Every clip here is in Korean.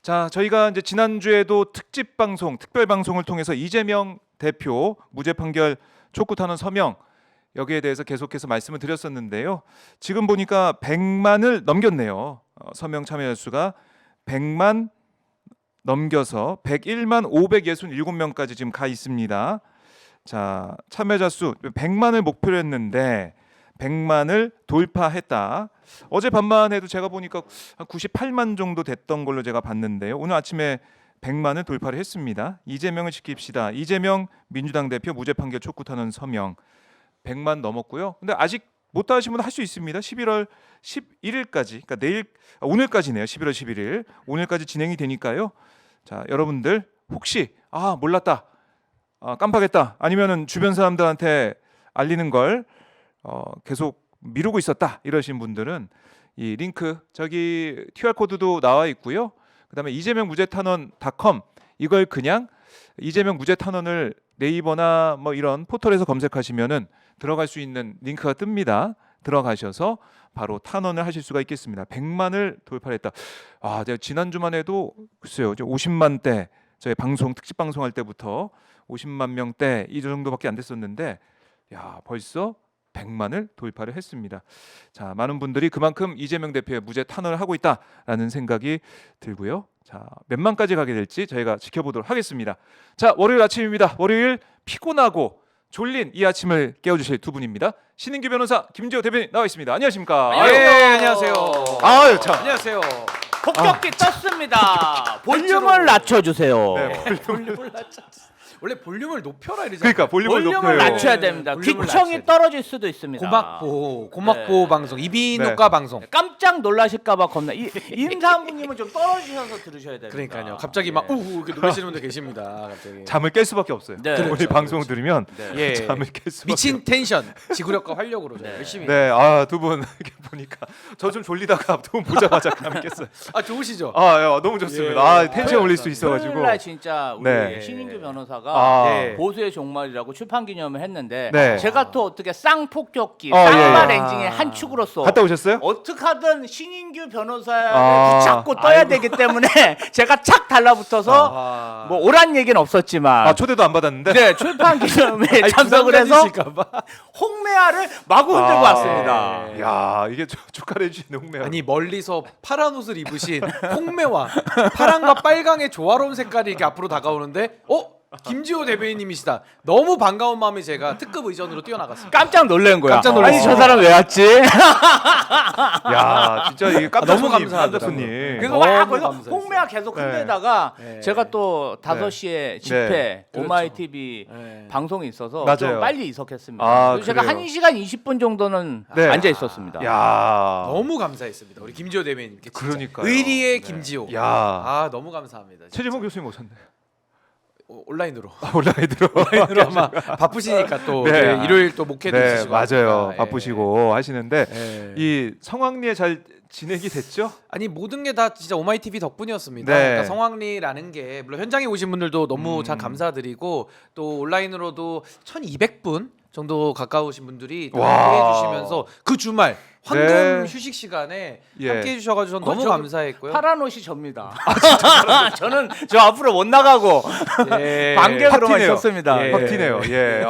자, 저희가 이제 지난주에도 특집 방송, 특별 방송을 통해서 이재명 대표 무죄 판결 촉구 탄원 서명 여기에 대해서 계속해서 말씀을 드렸었는데요. 지금 보니까 100만을 넘겼네요. 서명 참여 수가 100만 넘겨서 101만 567명까지 지금 가 있습니다. 자, 참여자 수 100만을 목표로 했는데 100만을 돌파했다. 어젯밤만 해도 제가 보니까 한 98만 정도 됐던 걸로 제가 봤는데요. 오늘 아침에 100만을 돌파를 했습니다. 이재명을 지킵시다. 이재명 민주당 대표 무죄 판결 촉구 탄원 서명 100만 넘었고요. 근데 아직 못 다 하신 분은 할 수 있습니다. 11월 11일까지, 그러니까 내일 오늘까지네요. 11월 11일 오늘까지 진행이 되니까요. 자, 여러분들 혹시 몰랐다, 깜빡했다, 아니면은 주변 사람들한테 알리는 걸 계속 미루고 있었다 이러신 분들은 이 링크 저기 QR 코드도 나와 있고요. 그다음에 이재명 무죄 탄원.com 이걸 그냥 이재명 무죄 탄원을 네이버나 뭐 이런 포털에서 검색하시면은 들어갈 수 있는 링크가 뜹니다. 들어가셔서 바로 탄원을 하실 수가 있겠습니다. 100만을 돌파했다. 제가 지난주만 해도 글쎄요, 50만대 저희 방송 특집 방송할 때부터 50만 명대 이 정도밖에 안 됐었는데, 야, 벌써 100만을 돌파를 했습니다. 자, 많은 분들이 그만큼 이재명 대표의 무죄 탄원을 하고 있다라는 생각이 들고요. 자, 몇 만까지 가게 될지 저희가 지켜보도록 하겠습니다. 자, 월요일 아침입니다. 월요일 피곤하고 졸린 이 아침을 깨워주실 두 분입니다. 신인규 변호사, 김지호 대변인 나와 있습니다. 안녕하십니까? 안녕하세요. 아유, 참. 안녕하세요. 폭격기 떴습니다. 볼륨을 낮춰주세요. 네, 볼륨을 낮춰. 원래 볼륨을 높여라 이러잖아요. 그러니까 볼륨을 높여요. 낮춰야 됩니다. 볼륨을 귀청이 낮춰야 떨어질 수도 있습니다. 고막보 네. 방송, 이비인후과 방송. 깜짝 놀라실까봐 겁나. 임산부님은 좀 떨어지셔서 들으셔야 됩니다. 그러니까요. 갑자기 막 이렇게 놀라시는 분들 계십니다. 갑자기. 잠을 깰 수밖에 없어요. 네. 우리 그렇죠, 방송을 그렇죠. 들으면 예. 잠을 깰 수밖에 미친 텐션, 지구력과 활력으로 네. 열심히. 네, 두 분 이렇게 보니까 저 좀 졸리다가 두 분 보자마자 잠이 깼어요. 좋으시죠? 너무 좋습니다. 예. 텐션 올릴 수 있어가지고. 토요일 날 진짜 우리 네. 신인규 변호사가 네. 보수의 종말이라고 출판 기념을 했는데 네. 제가 또 어떻게 쌍폭격기, 예, 쌍발 예. 엔진의 한 축으로서 갔다 오셨어요? 어떻게 하든 신인규 변호사를 아. 붙잡고 떠야 되기 때문에 제가 착 달라붙어서 뭐 오란 얘기는 없었지만 초대도 안 받았는데. 네, 출판 기념회에 참석을 해서 부담가지실까봐. 홍매화를 마구 흔들고 왔습니다. 네. 야, 이게 축하해 주신 홍매. 아니 멀리서 파란 옷을 입으신 홍매와 파랑과 빨강의 조화로운 색깔이 이렇게 앞으로 다가오는데 김지호 대변인님이시다. 너무 반가운 마음에 제가 특급 의전으로 뛰어나갔습니다. 깜짝 놀란 거야. 깜짝 놀랐어. 아니 저 사람 왜 왔지? 야, 진짜 이게 깜짝 너무 손님, 감사하더라고요. 깜짝 손님. 그래서 너무 막 거기서 감사했어요. 홍매화 계속 네. 흔들다가 네. 제가 또 5시에 집회 네. 오마이 TV 네. 방송이 있어서 맞아요. 좀 빨리 이석했습니다. 그래서 제가 그래요? 1시간 20분 정도는 네. 앉아 있었습니다. 야, 너무 감사했습니다. 우리 김지호 대변인님께 진짜. 그러니까요. 의리의 네. 김지호. 야, 너무 감사합니다. 진짜. 최지봉 교수님 오셨네. 온라인으로. 온라인으로. 아마 바쁘시니까 또 네. 일요일 또 목회도 네, 있으시고 맞아요. 하니까. 바쁘시고 하시는데 예. 이 성황리에 잘 진행이 됐죠? 아니 모든 게 다 진짜 오마이 TV 덕분이었습니다. 네. 그러니까 성황리라는 게 물론 현장에 오신 분들도 너무 참 감사드리고 또 온라인으로도 1,200분 정도 가까우신 분들이 또 와. 함께 해주시면서 그 주말 황금 네. 휴식 시간에 예. 함께 해주셔가지고 저는 너무 저 감사했고요. 파란 옷이 접니다. 저는 저 앞으로 못 나가고 예. 관객으로만 파티네요. 있었습니다. 예. 확 튀네요. 예.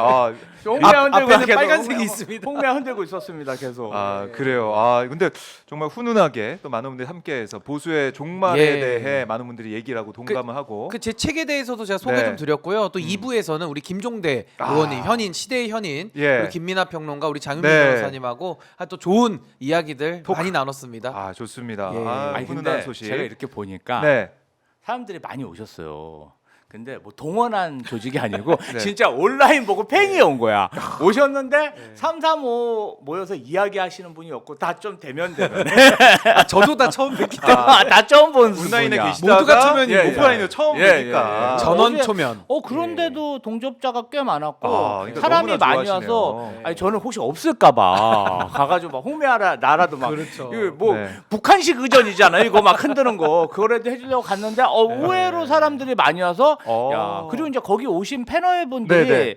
홍매화 흔들고 앞에는 계속 빨간색이 있습니다. 홍매화 흔들고 있었습니다. 계속. 그래요. 근데 정말 훈훈하게 또 많은 분들이 함께해서 보수의 종말에 예. 대해 많은 분들이 얘기를 하고 동감을 하고. 그 제 책에 대해서도 제가 소개 네. 좀 드렸고요. 또 2부에서는 우리 김종대 의원님, 현인 시대의 현인, 예. 우리 김민하 평론가, 우리 장윤민 네. 변호사님하고 또 좋은 이야기들 많이 나눴습니다. 좋습니다. 예. 아니 훈훈한 근데 소식. 제가 이렇게 보니까 네. 사람들이 많이 오셨어요. 근데 뭐 동원한 조직이 아니고 네. 진짜 온라인 보고 팽이 온 거야. 오셨는데 335 모여서 이야기하시는 분이 없고 다 좀 대면대면. 저도 다 처음 뵙기 때문에 다 처음 본 온라인에 분이야. 계시다가 모두가 초면이고. 오프라인으로 처음 예, 뵈니까. 예. 전원 어제- 초면. 그런데도 동접자가 꽤 많았고 그러니까 사람이 너무나 많이 와서 좋아하시네요. 아니 저는 혹시 없을까봐 가가지고 막 홍매하라 나라도 막 그렇죠. 이거 뭐 네. 북한식 의전이잖아요. 이거 막 흔드는 거 그거라도 해주려고 갔는데 의외로 사람들이 많이 와서 어. 야 그리고 이제 거기 오신 패널 분들이 네, 네.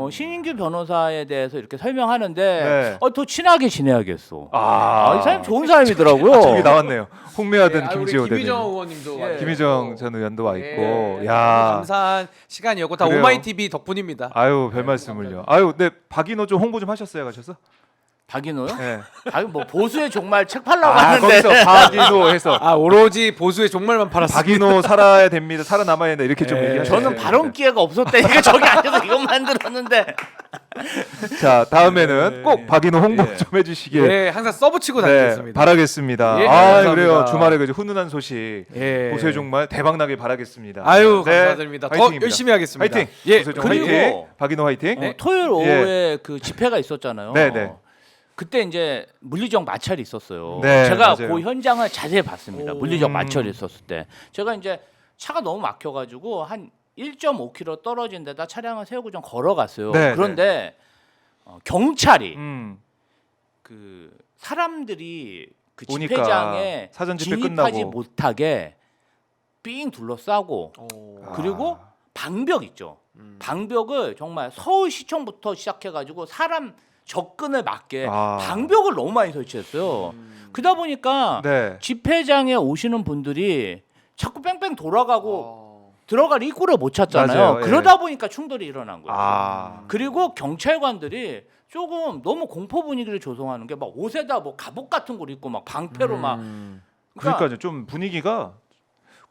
신인규 변호사에 대해서 이렇게 설명하는데 네. 더 친하게 지내야겠어. 아, 이 사람 좋은 사람이더라고요. 저기 나왔네요. 홍매하던 예, 우리 김지호 대변인. 김희정 의원님도 와 김희정 전 의원도 와 있고. 예, 야. 너무 감사한 시간이었고 다 그래요. 오마이 TV 덕분입니다. 아유, 별 말씀을요. 아유, 네, 박인호 좀 홍보 좀 하셨어요, 가셔서? 박인호요? 네. 뭐 보수의 종말 책 팔라고 아, 하는데. 거기서 박인호 해서 아 오로지 보수의 종말만 팔았습니다. 박인호 살아야 됩니다. 살아남아야 된다. 이렇게 좀 예. 얘기하셨어요. 저는 발언 기회가 없었다니까 저기 앉아서 이것만 들었는데. 자, 다음에는 꼭 박인호 홍보 예. 좀 해주시길 예, 항상 써붙이고 네, 다니겠습니다. 바라겠습니다. 예, 아, 감사합니다. 그래요. 주말에 그 훈훈한 소식 예. 보수의 종말 대박 나길 바라겠습니다. 아유 네, 감사드립니다. 더 화이팅입니다. 열심히 하겠습니다. 화이팅. 예, 보수의 종말 그리고 화이팅. 박인호 화이팅. 토요일 오후에 그 집회가 있었잖아요. 네. 그때 이제 물리적 마찰이 있었어요. 네, 제가 맞아요. 그 현장을 자세히 봤습니다. 물리적 음. 마찰이 있었을 때 제가 이제 차가 너무 막혀가지고 한 1.5km 떨어진 데다 차량을 세우고 좀 걸어갔어요. 네, 그런데 경찰이 그 사람들이 그 오니까 집회장에 사전 집회 진입하지 끝나고. 못하게 삥 둘러싸고 그리고 방벽 있죠. 방벽을 정말 서울시청부터 시작해가지고 사람 접근을 막게 방벽을 너무 많이 설치했어요. 그러다 보니까 네. 집회장에 오시는 분들이 자꾸 뺑뺑 돌아가고 들어갈 입구를 못 찾잖아요. 맞아요. 예. 그러다 보니까 충돌이 일어난 거예요. 아. 그리고 경찰관들이 조금 너무 공포 분위기를 조성하는 게 막 옷에다 뭐 갑옷 같은 걸 입고 막 방패로 막 그러니까요. 좀 분위기가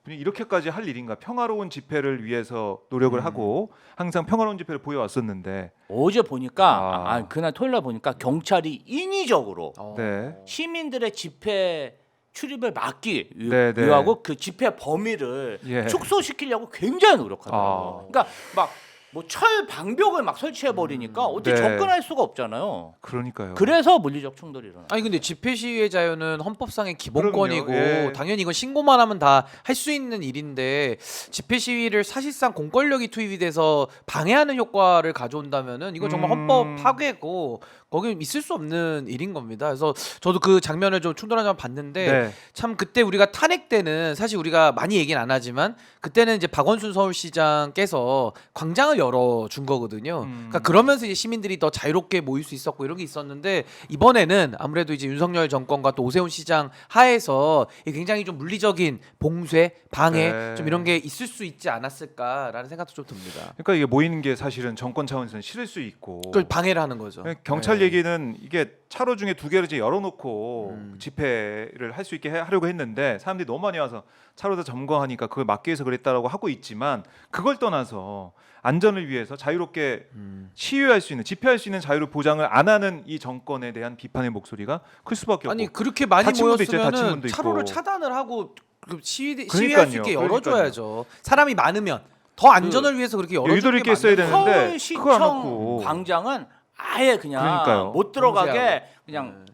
이렇게까지 할 일인가? 평화로운 집회를 위해서 노력을 하고 항상 평화로운 집회를 보여왔었는데. 어제 보니까 그날 토요일 날 보니까 경찰이 인위적으로 네. 시민들의 집회 출입을 막기 네, 네. 위하고 그 집회 범위를 예. 축소시키려고 굉장히 노력하더라고요. 아. 그러니까 막 뭐 철 방벽을 막 설치해 버리니까 어떻게 네. 접근할 수가 없잖아요. 그러니까요. 그래서 물리적 충돌이 일어나. 아니 근데 집회 시위의 자유는 헌법상의 기본권이고 그럼요. 예. 당연히 이건 신고만 하면 다 할 수 있는 일인데 집회 시위를 사실상 공권력이 투입이 돼서 방해하는 효과를 가져온다면은 이건 정말 헌법 파괴고 거기 있을 수 없는 일인 겁니다. 그래서 저도 그 장면을 좀 충돌한 점 봤는데 네. 참 그때 우리가 탄핵 때는 사실 우리가 많이 얘기는 안 하지만 그때는 이제 박원순 서울시장께서 광장을 열어준 거거든요. 그러니까 그러면서 이제 시민들이 더 자유롭게 모일 수 있었고 이런 게 있었는데 이번에는 아무래도 이제 윤석열 정권과 또 오세훈 시장 하에서 굉장히 좀 물리적인 봉쇄, 방해 네. 좀 이런 게 있을 수 있지 않았을까라는 생각도 좀 듭니다. 그러니까 이게 모이는 게 사실은 정권 차원에서는 싫을 수 있고. 그걸 방해를 하는 거죠. 경찰 네. 얘기는 이게 차로 중에 두 개를 이제 열어놓고 집회를 할 수 있게 하려고 했는데 사람들이 너무 많이 와서 차로다 점거하니까 그걸 막기 위해서 그랬다라고 하고 있지만 그걸 떠나서 안전을 위해서 자유롭게 시위할 수 있는 집회할 수 있는 자유를 보장을 안 하는 이 정권에 대한 비판의 목소리가 클 수밖에 없고. 아니 그렇게 많이 다친 분도 있죠, 다친 모였으면 분도 차로를 있고. 차단을 하고 그 시위할 수 그러니까요, 있게 그러니까요. 열어줘야죠. 사람이 많으면 더 안전을 위해서 그렇게 열어주는 유도리 게 있게 써야 맞는 되는데 서울시청 그거 안 놓고. 광장은 아예 그냥 그러니까요. 못 들어가게 봉쇄하고. 그냥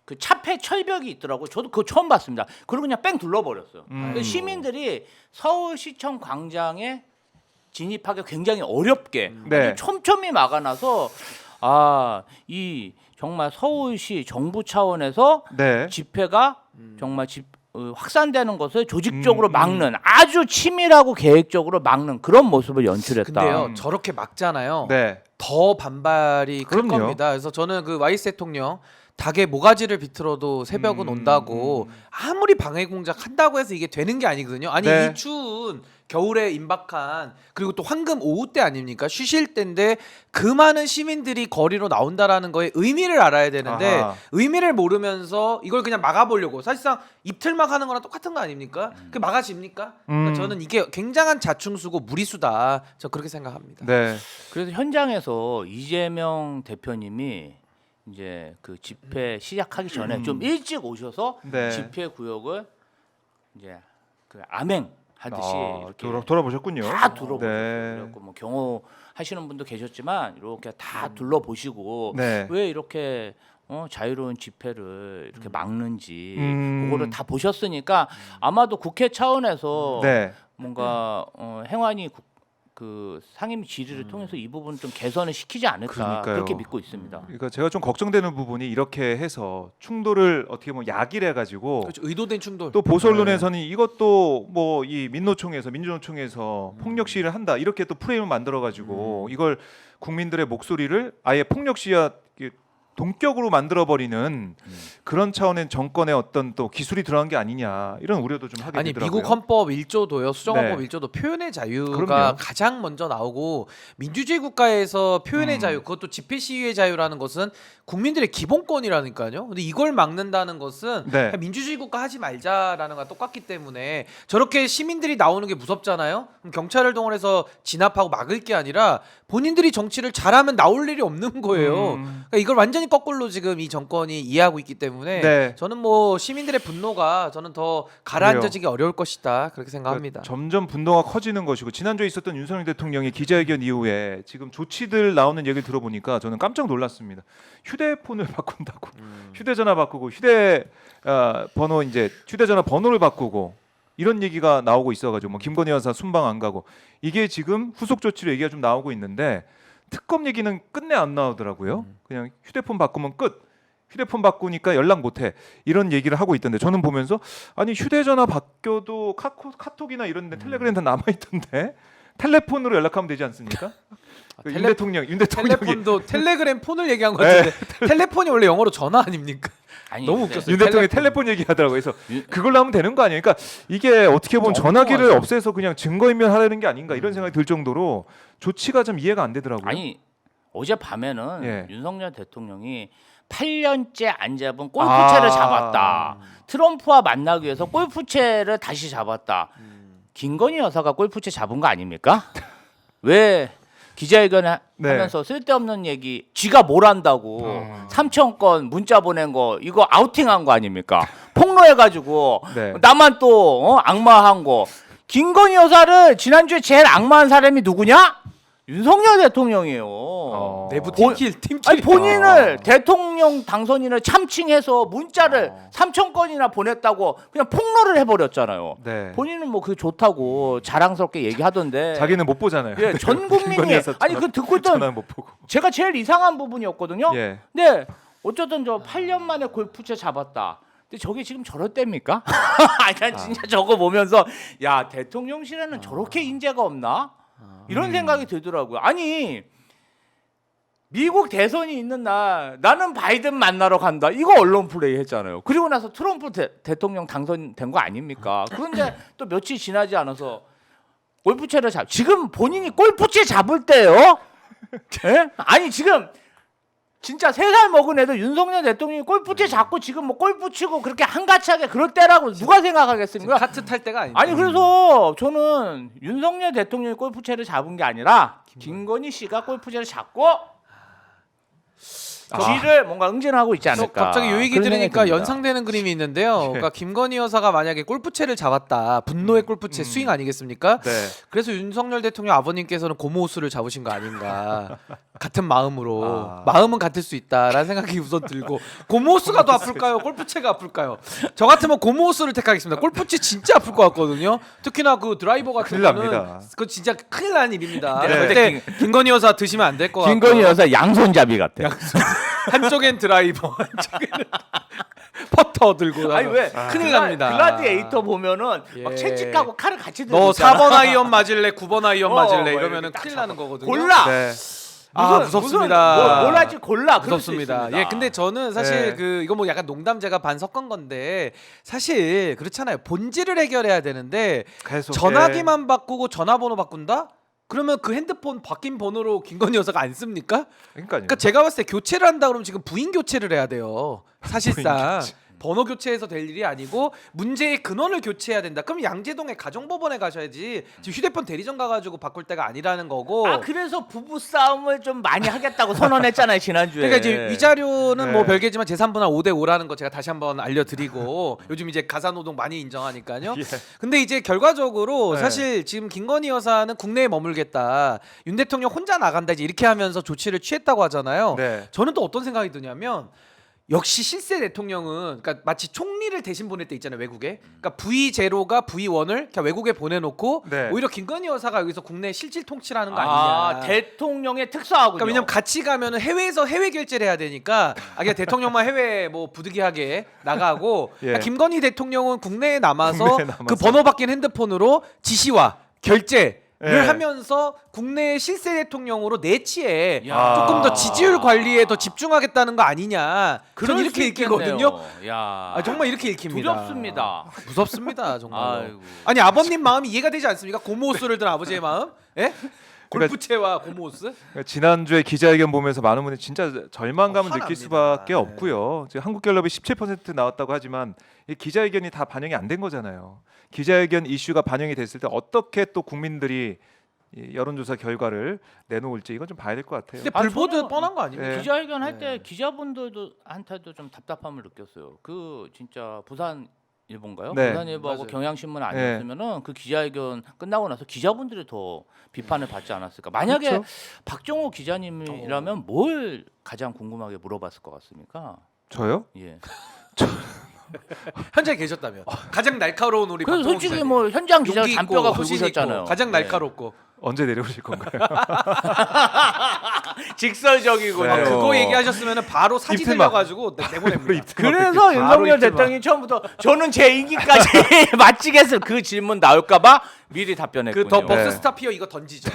그 차폐 철벽이 있더라고. 저도 그거 처음 봤습니다. 그리고 그냥 뺑 둘러버렸어요. 그래서 시민들이 서울시청 광장에 진입하기 굉장히 어렵게 네. 아주 촘촘히 막아놔서 이 정말 서울시 정부 차원에서 네. 집회가 정말 확산되는 것을 조직적으로 막는 아주 치밀하고 계획적으로 막는 그런 모습을 연출했다. 근데요 저렇게 막잖아요. 네. 더 반발이 클 그럼요. 겁니다. 그래서 저는 그 YS 대통령 닭의 모가지를 비틀어도 새벽은 온다고 아무리 방해 공작 한다고 해서 이게 되는 게 아니거든요. 아니 네. 이 추운 겨울에 임박한 그리고 또 황금 오후 때 아닙니까? 쉬실 때인데 그 많은 시민들이 거리로 나온다라는 거에 의미를 알아야 되는데 아하. 의미를 모르면서 이걸 그냥 막아보려고 사실상 입틀막 하는 거랑 똑같은 거 아닙니까? 그 막아집니까? 그러니까 저는 이게 굉장한 자충수고 무리수다. 저 그렇게 생각합니다. 네. 그래서 현장에서 이재명 대표님이 이제 그 집회 시작하기 전에 좀 일찍 오셔서 네. 집회 구역을 이제 그 암행 하듯이 이렇게 돌아보셨군요. 다 둘러보셨어요. 네. 그래갖고 뭐 경호하시는 분도 계셨지만 이렇게 다 둘러보시고 네. 왜 이렇게 자유로운 집회를 이렇게 막는지 음. 그거를 다 보셨으니까 아마도 국회 차원에서 네. 뭔가 행안위 그 상임 질의를 통해서 이 부분 좀 개선을 시키지 않을까 그러니까요. 그렇게 믿고 있습니다. 그러니까 제가 좀 걱정되는 부분이 이렇게 해서 충돌을 어떻게 보면 야기를 해가지고 그렇죠. 의도된 충돌. 또 보수 언론에서는 이것도 뭐 이 민노총에서 폭력 시위를 한다 이렇게 또 프레임을 만들어가지고 이걸 국민들의 목소리를 아예 폭력 시위와 동격으로 만들어버리는 그런 차원의 정권의 어떤 또 기술이 들어간 게 아니냐 이런 우려도 좀 하게 아니 되더라고요. 미국 헌법 1조도요. 수정헌법 네. 1조도 표현의 자유가 그럼요. 가장 먼저 나오고 민주주의 국가에서 표현의 자유 그것도 집회 시위의 자유라는 것은 국민들의 기본권이라니까요. 근데 이걸 막는다는 것은 네. 그냥 민주주의 국가 하지 말자라는 거랑 똑같기 때문에 저렇게 시민들이 나오는 게 무섭잖아요. 그럼 경찰을 동원해서 진압하고 막을 게 아니라 본인들이 정치를 잘하면 나올 일이 없는 거예요. 그러니까 이걸 완전히 거꾸로 지금 이 정권이 이해하고 있기 때문에 네. 저는 뭐 시민들의 분노가 저는 더 가라앉아지기 어려울 것이다 그렇게 생각합니다. 점점 분노가 커지는 것이고 지난주에 있었던 윤석열 대통령의 기자회견 이후에 지금 조치들 나오는 얘기를 들어보니까 저는 깜짝 놀랐습니다. 휴대폰을 바꾼다고 휴대전화 바꾸고 번호 이제 휴대전화 번호를 바꾸고 이런 얘기가 나오고 있어가지고 뭐 김건희 여사 순방 안 가고 이게 지금 후속 조치로 얘기가 좀 나오고 있는데 특검 얘기는 끝내 안 나오더라고요. 그냥 휴대폰 바꾸면 끝. 휴대폰 바꾸니까 연락 못해 이런 얘기를 하고 있던데 저는 보면서 아니 휴대전화 바뀌어도 카톡이나 이런 데 텔레그램 다 남아있던데 텔레폰으로 연락하면 되지 않습니까? 그 윤 대통령이 텔레폰도 텔레그램 폰을 얘기한 것 같은데 텔레폰이 원래 영어로 전화 아닙니까? 아니, 너무 근데 웃겼어요. 윤 대통령이 텔레폰 얘기하더라고요. 그래서 그걸로 하면 되는 거 아니에요? 그러니까 이게 어떻게 보면 너무 전화기를 엉뚱하죠. 없애서 그냥 증거인멸 하려는 게 아닌가 이런 생각이 들 정도로 조치가 좀 이해가 안 되더라고요. 아니 어젯밤에는 예. 윤석열 대통령이 8년째 안 잡은 골프채를 잡았다. 트럼프와 만나기 위해서 골프채를 다시 잡았다. 김건희 여사가 골프채 잡은 거 아닙니까? 왜 기자회견 네. 하면서 쓸데없는 얘기 쥐가 뭘 안다고 3천 건 문자 보낸 거 이거 아우팅한 거 아닙니까? 폭로해가지고 네. 나만 또 악마한 거. 김건희 여사를 지난주에 제일 악마한 사람이 누구냐? 윤석열 대통령이에요. 내부 본- 팀킬 아니 본인을 대통령 당선인을 참칭해서 문자를 3천 건이나 보냈다고 그냥 폭로를 해버렸잖아요. 네. 본인은 뭐 그게 좋다고 자랑스럽게 얘기하던데. 자기는 못 보잖아요. 예, 전 국민이 김건희 여사 아니 그 듣고 있던 전화 못 보고. 제가 제일 이상한 부분이었거든요. 예. 근데 어쨌든 저 8년 만에 골프채 잡았다. 근데 저게 지금 저럴 때입니까? 아니 난 진짜 저거 보면서 야 대통령실에는 저렇게 인재가 없나? 이런 생각이 들더라고요. 아니 미국 대선이 있는 날 나는 바이든 만나러 간다. 이거 언론 플레이 했잖아요. 그리고 나서 트럼프 대통령 당선된 거 아닙니까? 그런데 또 며칠 지나지 않아서 골프채를 지금 본인이 골프채 잡을 때요? 예? 아니 지금 진짜 3살 먹은 애들 윤석열 대통령이 골프채 잡고 지금 뭐 골프 치고 그렇게 한가차게 그럴 때라고 누가 생각하겠습니까? 카트 탈 때가 아니죠. 아니 그래서 저는 윤석열 대통령이 골프채를 잡은 게 아니라 김건희 씨가 골프채를 잡고 쥐를 뭔가 응징하고 있지 저 않을까. 갑자기 요 얘기 그런 생각이 들으니까 듭니다. 연상되는 그림이 있는데요. 그러니까 김건희 여사가 만약에 골프채를 잡았다. 분노의 골프채 스윙 아니겠습니까? 네. 그래서 윤석열 대통령 아버님께서는 고무호수를 잡으신 거 아닌가. 같은 마음으로. 아. 마음은 같을 수 있다라는 생각이 우선 들고 고무호수가 더 아플까요? 골프채가 아플까요? 저 같으면 고무호수를 택하겠습니다. 골프채 진짜 아플 것 같거든요. 특히나 그 드라이버 같은 큰일 거는 납니다. 그거 진짜 큰일 난 일입니다. 네. 절대 김건희 여사 드시면 안 될 것 같고. 김건희 여사 양손잡이 같아. 한쪽엔 드라이버, 한쪽에는 퍼터 들고 아니 왜 큰일 납니다. 글라디에이터 보면은 예. 막 채찍하고 칼을 같이 들고 너 있잖아. 4번 아이언 맞을래, 9번 아이언 맞을래 뭐 이러면은 이렇게 딱 큰일 나는 거거든요. 골라. 네. 아, 무섭습니다. 뭘 할지 골라. 그럴 수 무섭습니다. 있습니다. 예, 근데 저는 사실 네. 그 이거 뭐 약간 농담 제가 반 섞은 건데 사실 그렇잖아요. 본질을 해결해야 되는데 계속 전화기만 바꾸고 전화번호 바꾼다? 그러면 그 핸드폰 바뀐 번호로 김건희 여사가 안 씁니까? 그러니까요. 그러니까 제가 봤을 때 교체를 한다 그러면 지금 부인 교체를 해야 돼요. 사실상 부인 교체. 번호 교체해서 될 일이 아니고 문제의 근원을 교체해야 된다. 그럼 양재동의 가정법원에 가셔야지. 지금 휴대폰 대리점 가가지고 바꿀 때가 아니라는 거고. 아 그래서 부부 싸움을 좀 많이 하겠다고 선언했잖아요 지난주에. 그러니까 이제 위자료는 네. 뭐 별개지만 재산분할 5대5라는 거 제가 다시 한번 알려드리고 요즘 이제 가사노동 많이 인정하니까요. 예. 근데 이제 결과적으로 네. 사실 지금 김건희 여사는 국내에 머물겠다. 윤 대통령 혼자 나간다 이제 이렇게 하면서 조치를 취했다고 하잖아요. 네. 저는 또 어떤 생각이 드냐면 역시 실세 대통령은 그러니까 마치 총리를 대신 보낼 때 있잖아요 외국에. 그러니까 V0가 V1을 그냥 외국에 보내놓고 네. 오히려 김건희 여사가 여기서 국내 실질 통치라는 거 아, 아니냐. 대통령의 특사하군요. 그러니까 왜냐면 같이 가면은 해외에서 해외 결제를 해야 되니까 그냥 대통령만 해외 뭐 부득이하게 나가고 예. 그러니까 김건희 대통령은 국내에 남아서 국내에 남아서. 그 번호 바뀐 핸드폰으로 지시와 결제를 예. 하면서 국내 실세 대통령으로 내치에 야. 조금 더 지지율 관리에 더 집중하겠다는 거 아니냐. 그럴 저는 이렇게 수 읽히거든요. 있겠네요. 야, 아, 정말 이렇게 읽힙니다. 두렵습니다. 무섭습니다 정말. 아이고. 아니 아버님 마음이 이해가 되지 않습니까? 고모호스를 든 아버지의 마음? 예? 그러니까 골프채와 고모호스? 지난주에 기자회견 보면서 많은 분들이 진짜 절망감을 느낄 화납니다. 수밖에 네. 없고요. 지금 한국갤럽이 17% 나왔다고 하지만 이 기자회견이 다 반영이 안 된 거잖아요. 기자회견 이슈가 반영이 됐을 때 어떻게 또 국민들이 이 여론조사 결과를 내놓을지 이건 좀 봐야 될 것 같아요. 근데 아, 불보듯 저는- 뻔한 거 아닙니까? 예. 기자회견 할 때 네. 기자분들도 한테도 좀 답답함을 느꼈어요. 그 진짜 부산 일본가요? 네. 부산일보하고 맞아요. 경향신문 아니었으면은 그 기자회견 끝나고 나서 기자분들이 더 비판을 받지 않았을까. 만약에 그렇죠. 박정호 기자님이라면 뭘 가장 궁금하게 물어봤을 것 같습니까? 저요? 예. 현장에 계셨다며. 가장 날카로운 우리 그래서 박정호 솔직히 기자님. 뭐 현장 기자 용기 있고 잔뼈가 소신 굵으셨잖아요. 있고 가장 예. 날카롭고. 언제 내려오실 건가요? 직설적이군요. 네. 그거 얘기하셨으면은 바로 사지 입틀막. 들려가지고 내보냅니다. 그래서 바로 윤석열 이틀만. 대통령이 처음부터 저는 제 임기까지 마치겠을 그 질문 나올까봐 미리 답변했군요. 그더 버스 네. 스타피어 이거 던지죠.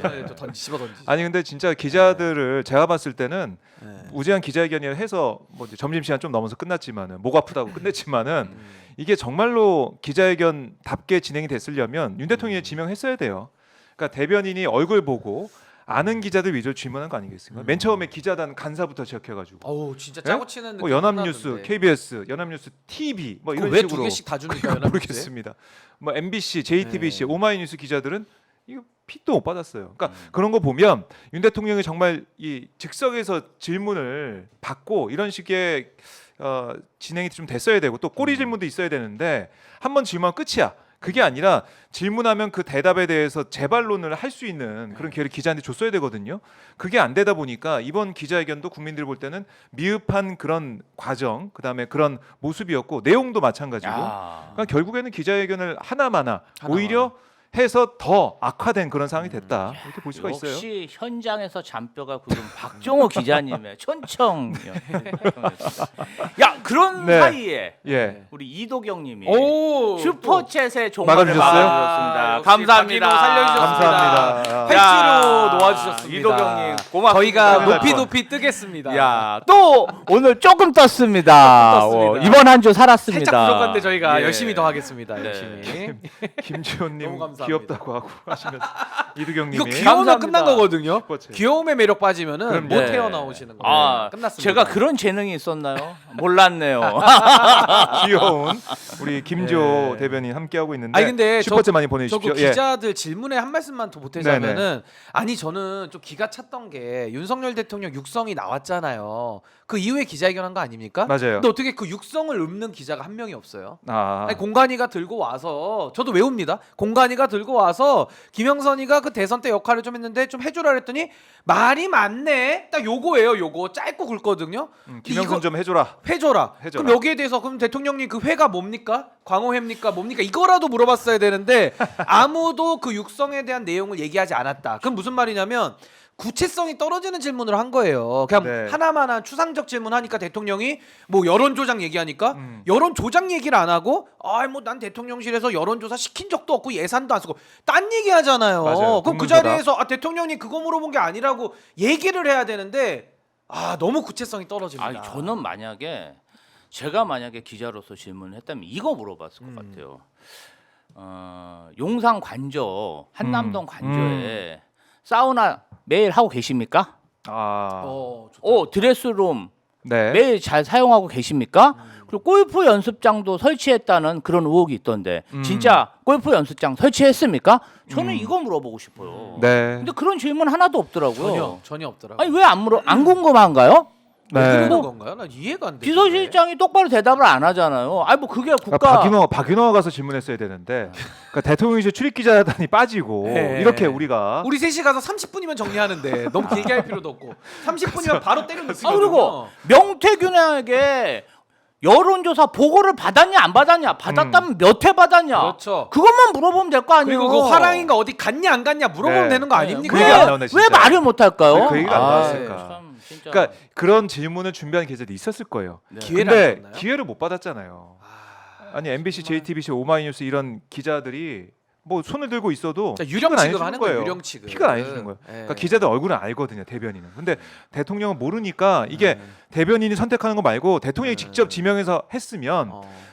예, 집어 던지죠. 아니 근데 진짜 기자들을 제가 봤을 때는 네. 무제한 기자회견을 해서 뭐 이제 점심시간 좀 넘어서 끝났지만은 목 아프다고 끝냈지만은 이게 정말로 기자회견답게 진행이 됐으려면 윤 대통령이 지명했어야 돼요. 그러니까 대변인이 얼굴 보고 아는 기자들 위주로 질문한 거 아니겠습니까? 맨 처음에 기자단 간사부터 시작해가지고 어우 진짜 예? 짜고 치는 뭐 느낌 연합뉴스, 나는데. KBS, 연합뉴스 TV 뭐 이런 왜두 식으로 개씩 다 주니까 그러니까 연합뉴스에? 모르겠습니다. 뭐 MBC, JTBC, 네. 오마이뉴스 기자들은 이거 픽도 못 받았어요. 그러니까 그런 거 보면 윤 대통령이 정말 이 즉석에서 질문을 받고 이런 식의 진행이 좀 됐어야 되고 또 꼬리 질문도 있어야 되는데 한 번 질문하면 끝이야. 그게 아니라 질문하면 그 대답에 대해서 재반론을 할 수 있는 그런 기회를 기자한테 줬어야 되거든요. 그게 안 되다 보니까 이번 기자회견도 국민들이 볼 때는 미흡한 그런 과정, 그다음에 그런 모습이었고 내용도 마찬가지고. 야. 그러니까 결국에는 기자회견을 하나마나 오히려 해서 더 악화된 그런 상황이 됐다 이렇게 볼 수가 있어요. 역시 현장에서 잔뼈가 굵은 박정호 기자님의 천청. 야 그런 네. 사이에 예. 우리 이도경님이 오 슈퍼챗에 종말을 막아주셨어요? 막아주셨습니다. 역시 감사합니다. 박인호 살려주셨습니다. 감사합니다. 팔찌로 놓아주셨습니다. 이도경님 고맙습니다. 저희가 큰일 날 높이 뻔. 높이 뜨겠습니다. 야, 또 오늘 조금 떴습니다. 조금 떴습니다. 이번 한 주 살았습니다. 살짝 부족한데 저희가 예. 열심히 더 하겠습니다. 네. 열심히. 김지호님 너무 감사합니다. 귀엽다고 하고 하시면서 이두경님이 이거 귀여우면 감사합니다. 끝난 거거든요. 슈퍼챗. 귀여움의 매력 빠지면은 그럼 못 네. 태어나오시는 거예요. 아, 끝났습니다. 제가 그런 재능이 있었나요? 몰랐네요. 귀여운 우리 김지호 네. 대변인 함께 하고 있는데 아니 근데 슈퍼챗 많이 저거 보내주십시오. 기자들 질문에 한 말씀만 더 보태자면은 아니 저는 좀 기가 찼던 게 윤석열 대통령 육성이 나왔잖아요. 그 이후에 기자회견한 거 아닙니까? 맞아요. 근데 어떻게 그 육성을 읊는 기자가 한 명이 없어요? 아, 아니 공관이가 들고 와서 저도 외웁니다. 공관이가 들고 와서 김영선이가 그 대선 때 역할을 좀 했는데 좀 해주라 그랬더니 말이 많네. 딱 요거예요. 요거 짧고 굵거든요. 김영선 이거 좀 해줘라. 해줘라. 해줘라. 그럼 여기에 대해서 그럼 대통령님 그 회가 뭡니까? 광호회입니까? 뭡니까? 이거라도 물어봤어야 되는데 아무도 그 육성에 대한 내용을 얘기하지 않았다. 그럼 무슨 말이냐면 구체성이 떨어지는 질문을 한 거예요. 그냥 네. 하나만한 추상적 질문하니까 대통령이 뭐 여론조작 얘기하니까 여론조작 얘기를 안 하고 뭐 난 대통령실에서 여론조사 시킨 적도 없고 예산도 안 쓰고 딴 얘기하잖아요. 맞아요. 그럼 그 국문조답. 자리에서 대통령이 그거 물어본 게 아니라고 얘기를 해야 되는데 너무 구체성이 떨어집니다. 아니, 저는 제가 만약에 기자로서 질문을 했다면 이거 물어봤을 것 같아요. 용산 관저, 한남동 관저에 사우나 매일 하고 계십니까? 아, 좋다. 드레스룸 네. 매일 잘 사용하고 계십니까? 그리고 골프 연습장도 설치했다는 그런 의혹이 있던데 진짜 골프 연습장 설치했습니까? 저는 이거 물어보고 싶어요. 네. 근데 그런 질문 하나도 없더라고요. 전혀 없더라고요. 아니 왜 안 궁금한가요? 왜 네. 그러는 뭐 건가요? 난 이해가 안 돼. 비서실장이 똑바로 대답을 안 하잖아요. 아니 뭐 그게 국가 그러니까 박윤호가 가서 질문했어야 되는데 그러니까 대통령실 출입 기자단이 빠지고 네. 이렇게 우리가 우리 셋이 가서 30분이면 정리하는데 너무 길게 할 필요도 없고 30분이면 바로 때려 넣거든요. 아 그리고 명태균에게 여론조사 보고를 받았냐 안 받았냐 받았다면 몇 회 받았냐 그렇죠. 그것만 물어보면 될 거 아니에요. 그리고 그 화랑인가 어디 갔냐 안 갔냐 물어보면 네. 되는 거 그 아닙니까? 얘기가 안 나오네, 진짜. 왜 말을 못 할까요? 그 얘기가 안 아, 나왔을까. 참, 진짜. 그러니까 그런 질문을 준비한 기자들이 있었을 거예요. 네. 기회를 안 근데 줬나요? 기회를 못 받았잖아요. 아, 아니 MBC, 정말. JTBC, 오마이뉴스 이런 기자들이 뭐 손을 들고 있어도 자, 유령 픽은 안 취급 해주는 하는 거예요. 유령 취급. 픽을 안 해주는 거예요. 예. 그러니까 기자들 얼굴은 알거든요, 대변인은. 근데 대통령은 모르니까 이게 대변인이 선택하는 거 말고 대통령이 직접 지명해서 했으면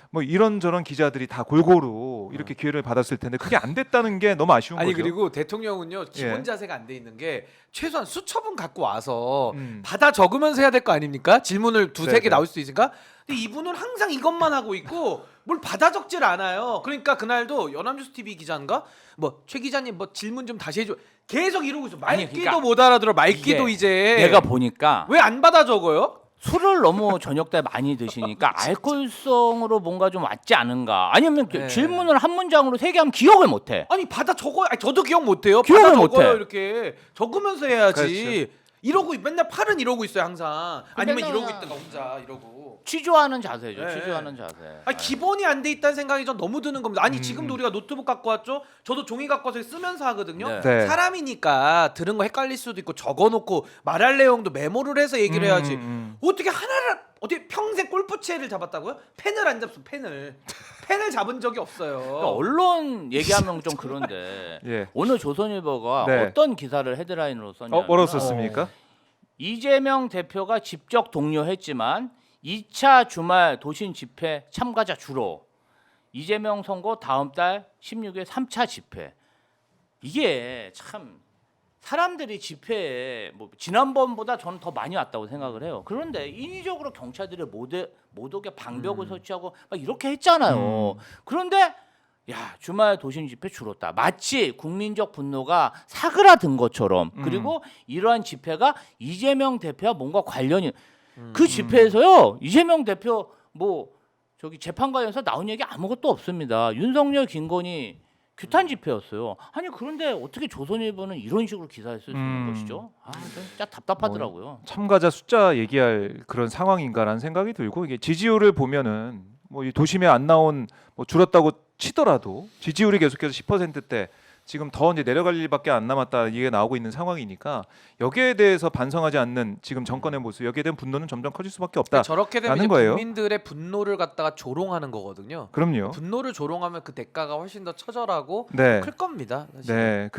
뭐 이런저런 기자들이 다 골고루 이렇게 기회를 받았을 텐데 그게 안 됐다는 게 너무 아쉬운 아니 거죠. 그리고 대통령은요 기본 예. 자세가 안 돼 있는 게 최소한 수첩은 갖고 와서 음. 받아 적으면서 해야 될 거 아닙니까? 질문을 두세 개 네네. 나올 수 있으니까. 근데 이분은 항상 이것만 하고 있고 뭘 받아 적질 않아요. 그러니까 그날도 연합뉴스 TV 기자인가 뭐 최 기자님 뭐 질문 좀 다시 해줘. 계속 이러고 있어. 아니, 말귀도 그러니까 못 알아들어. 말귀도 이게 이제 내가 보니까 왜 안 받아 적어요? 술을 너무 저녁 때 많이 드시니까 알코올성으로 뭔가 좀 왔지 않은가 아니면 네. 질문을 한 문장으로 세 개 하면 기억을 못해. 아니 받아 적어요. 아니, 저도 기억 못 해요. 기억을 받아 못 적어요. 해. 이렇게 적으면서 해야지. 그렇죠. 이러고 맨날 팔은 이러고 있어요 항상. 아니면 맨날 이러고 있다가 혼자 이러고. 취조하는 자세죠. 네. 취조하는 자세. 아니 기본이 안 돼 있다는 생각이 전 너무 드는 겁니다. 아니 지금도 우리가 노트북 갖고 왔죠. 저도 종이 갖고 와서 쓰면서 하거든요. 네. 네. 사람이니까 들은 거 헷갈릴 수도 있고 적어놓고 말할 내용도 메모를 해서 얘기를 해야지. 음. 어떻게 하나를 어떻게 평생 골프채를 잡았다고요? 펜을 안 잡수 펜을 잡은 적이 없어요. 그러니까 언론 얘기하면 좀 그런데 예. 오늘 조선일보가 네. 어떤 기사를 헤드라인으로 썼냐면 뭐라고 썼습니까? 이재명 대표가 직접 독려했지만 2차 주말 도심 집회 참가자 주로 이재명 선거 다음 달 16일 3차 집회. 이게 참 사람들이 집회에 뭐 지난번보다 저는 더 많이 왔다고 생각을 해요. 그런데 인위적으로 경찰들이 못 오게 방벽을 설치하고 막 이렇게 했잖아요. 그런데 야 주말 도심 집회 줄었다. 마치 국민적 분노가 사그라든 것처럼. 그리고 이러한 집회가 이재명 대표와 뭔가 관련이 그 집회에서요 이재명 대표 뭐 저기 재판관에서 나온 얘기 아무것도 없습니다. 윤석열 김건희 규탄 집회였어요. 아니 그런데 어떻게 조선일보는 이런 식으로 기사를 쓸 수 있는 것이죠? 아 진짜 답답하더라고요. 참가자 숫자 얘기할 그런 상황인가라는 생각이 들고 이게 지지율을 보면은 뭐 이 도심에 안 나온 뭐 줄었다고 치더라도 지지율이 계속해서 10%대 지금 더 이제 내려갈 일밖에 안 남았다 이게 나오고 있는 상황이니까 여기에 대해서 반성하지 않는 지금 정권의 모습 여기에 대한 분노는 점점 커질 수밖에 없다. 저렇게 되면 이제 거예요. 국민들의 분노를 갖다가 조롱하는 거거든요. 그럼요. 분노를 조롱하면 그 대가가 훨씬 더 처절하고 네. 클 겁니다. 사실. 네,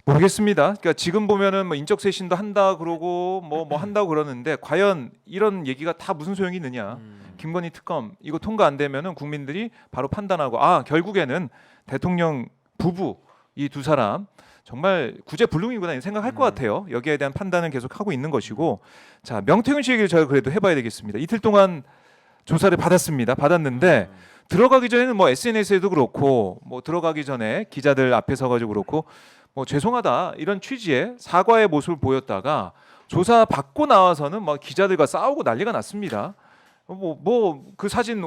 모르겠습니다. 그러니까 지금 보면은 뭐 인적 쇄신도 한다 그러고 뭐 한다고 그러는데 과연 이런 얘기가 다 무슨 소용이 있느냐? 김건희 특검 이거 통과 안 되면은 국민들이 바로 판단하고 아 결국에는 대통령 부부 이 두 사람 정말 구제불능이구나 이런 생각할 것 같아요. 여기에 대한 판단을 계속 하고 있는 것이고 자 명태균 씨 얘기를 저희가 그래도 해봐야 되겠습니다. 이틀 동안 조사를 받았는데 들어가기 전에는 뭐 SNS에도 그렇고 뭐 들어가기 전에 기자들 앞에 서가지고 그렇고 뭐 죄송하다 이런 취지의 사과의 모습을 보였다가 조사 받고 나와서는 뭐 기자들과 싸우고 난리가 났습니다. 뭐 그 사진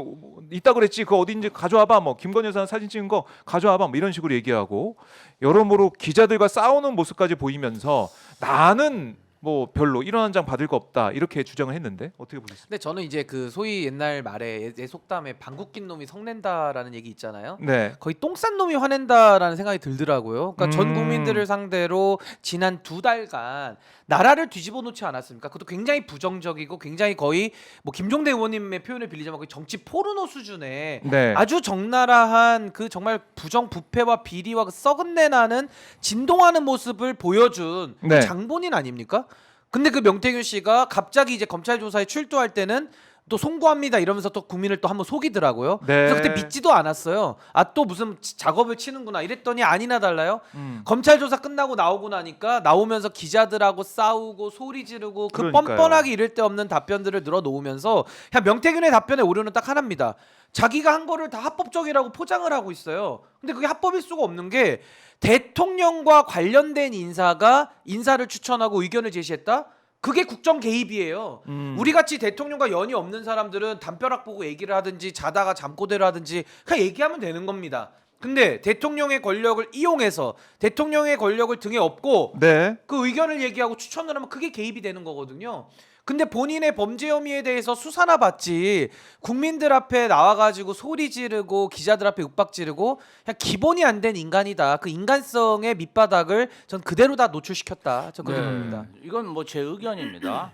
있다 그랬지 그거 어딘지 가져와봐 뭐 김건희 여사 사진 찍은 거 가져와봐 뭐 이런 식으로 얘기하고 여러모로 기자들과 싸우는 모습까지 보이면서 나는 뭐 별로 이런 한 장 받을 거 없다 이렇게 주장을 했는데 어떻게 보셨습니까? 근데 저는 이제 그 소위 옛날 말에 속담에 방귀 낀 놈이 성낸다라는 얘기 있잖아요. 네. 거의 똥 싼 놈이 화낸다라는 생각이 들더라고요. 그러니까 전 음. 국민들을 상대로 지난 2달간 나라를 뒤집어 놓지 않았습니까? 그것도 굉장히 부정적이고 굉장히 거의 뭐 김종대 의원님의 표현을 빌리자면 거의 정치 포르노 수준의 네. 아주 적나라한 그 정말 부정 부패와 비리와 그 썩은 내 나는 진동하는 모습을 보여준 네. 장본인 아닙니까? 근데 그 명태균 씨가 갑자기 이제 검찰 조사에 출두할 때는 또 송구합니다 이러면서 또 국민을 또 한번 속이더라고요. 네. 그래서 그때 믿지도 않았어요. 아 또 무슨 작업을 치는구나 이랬더니 아니나 달라요. 음. 검찰 조사 끝나고 나오고 나니까 나오면서 기자들하고 싸우고 소리 지르고 그 그러니까요. 뻔뻔하게 이럴 데 없는 답변들을 늘어놓으면서 그냥 명태균의 답변의 오류는 딱 하나입니다. 자기가 한 거를 다 합법적이라고 포장을 하고 있어요. 근데 그게 합법일 수가 없는 게 대통령과 관련된 인사가 인사를 추천하고 의견을 제시했다? 그게 국정 개입이에요. 음. 우리 같이 대통령과 연이 없는 사람들은 담벼락 보고 얘기를 하든지 자다가 잠꼬대를 하든지 그냥 얘기하면 되는 겁니다. 근데 대통령의 권력을 이용해서 대통령의 권력을 등에 업고 네. 그 의견을 얘기하고 추천을 하면 그게 개입이 되는 거거든요. 근데 본인의 범죄 혐의에 대해서 수사나 받지 국민들 앞에 나와가지고 소리 지르고 기자들 앞에 윽박 지르고 그냥 기본이 안 된 인간이다. 그 인간성의 밑바닥을 전 그대로 다 노출시켰다. 저 그렇게 봅니다. 이건 뭐 제 의견입니다.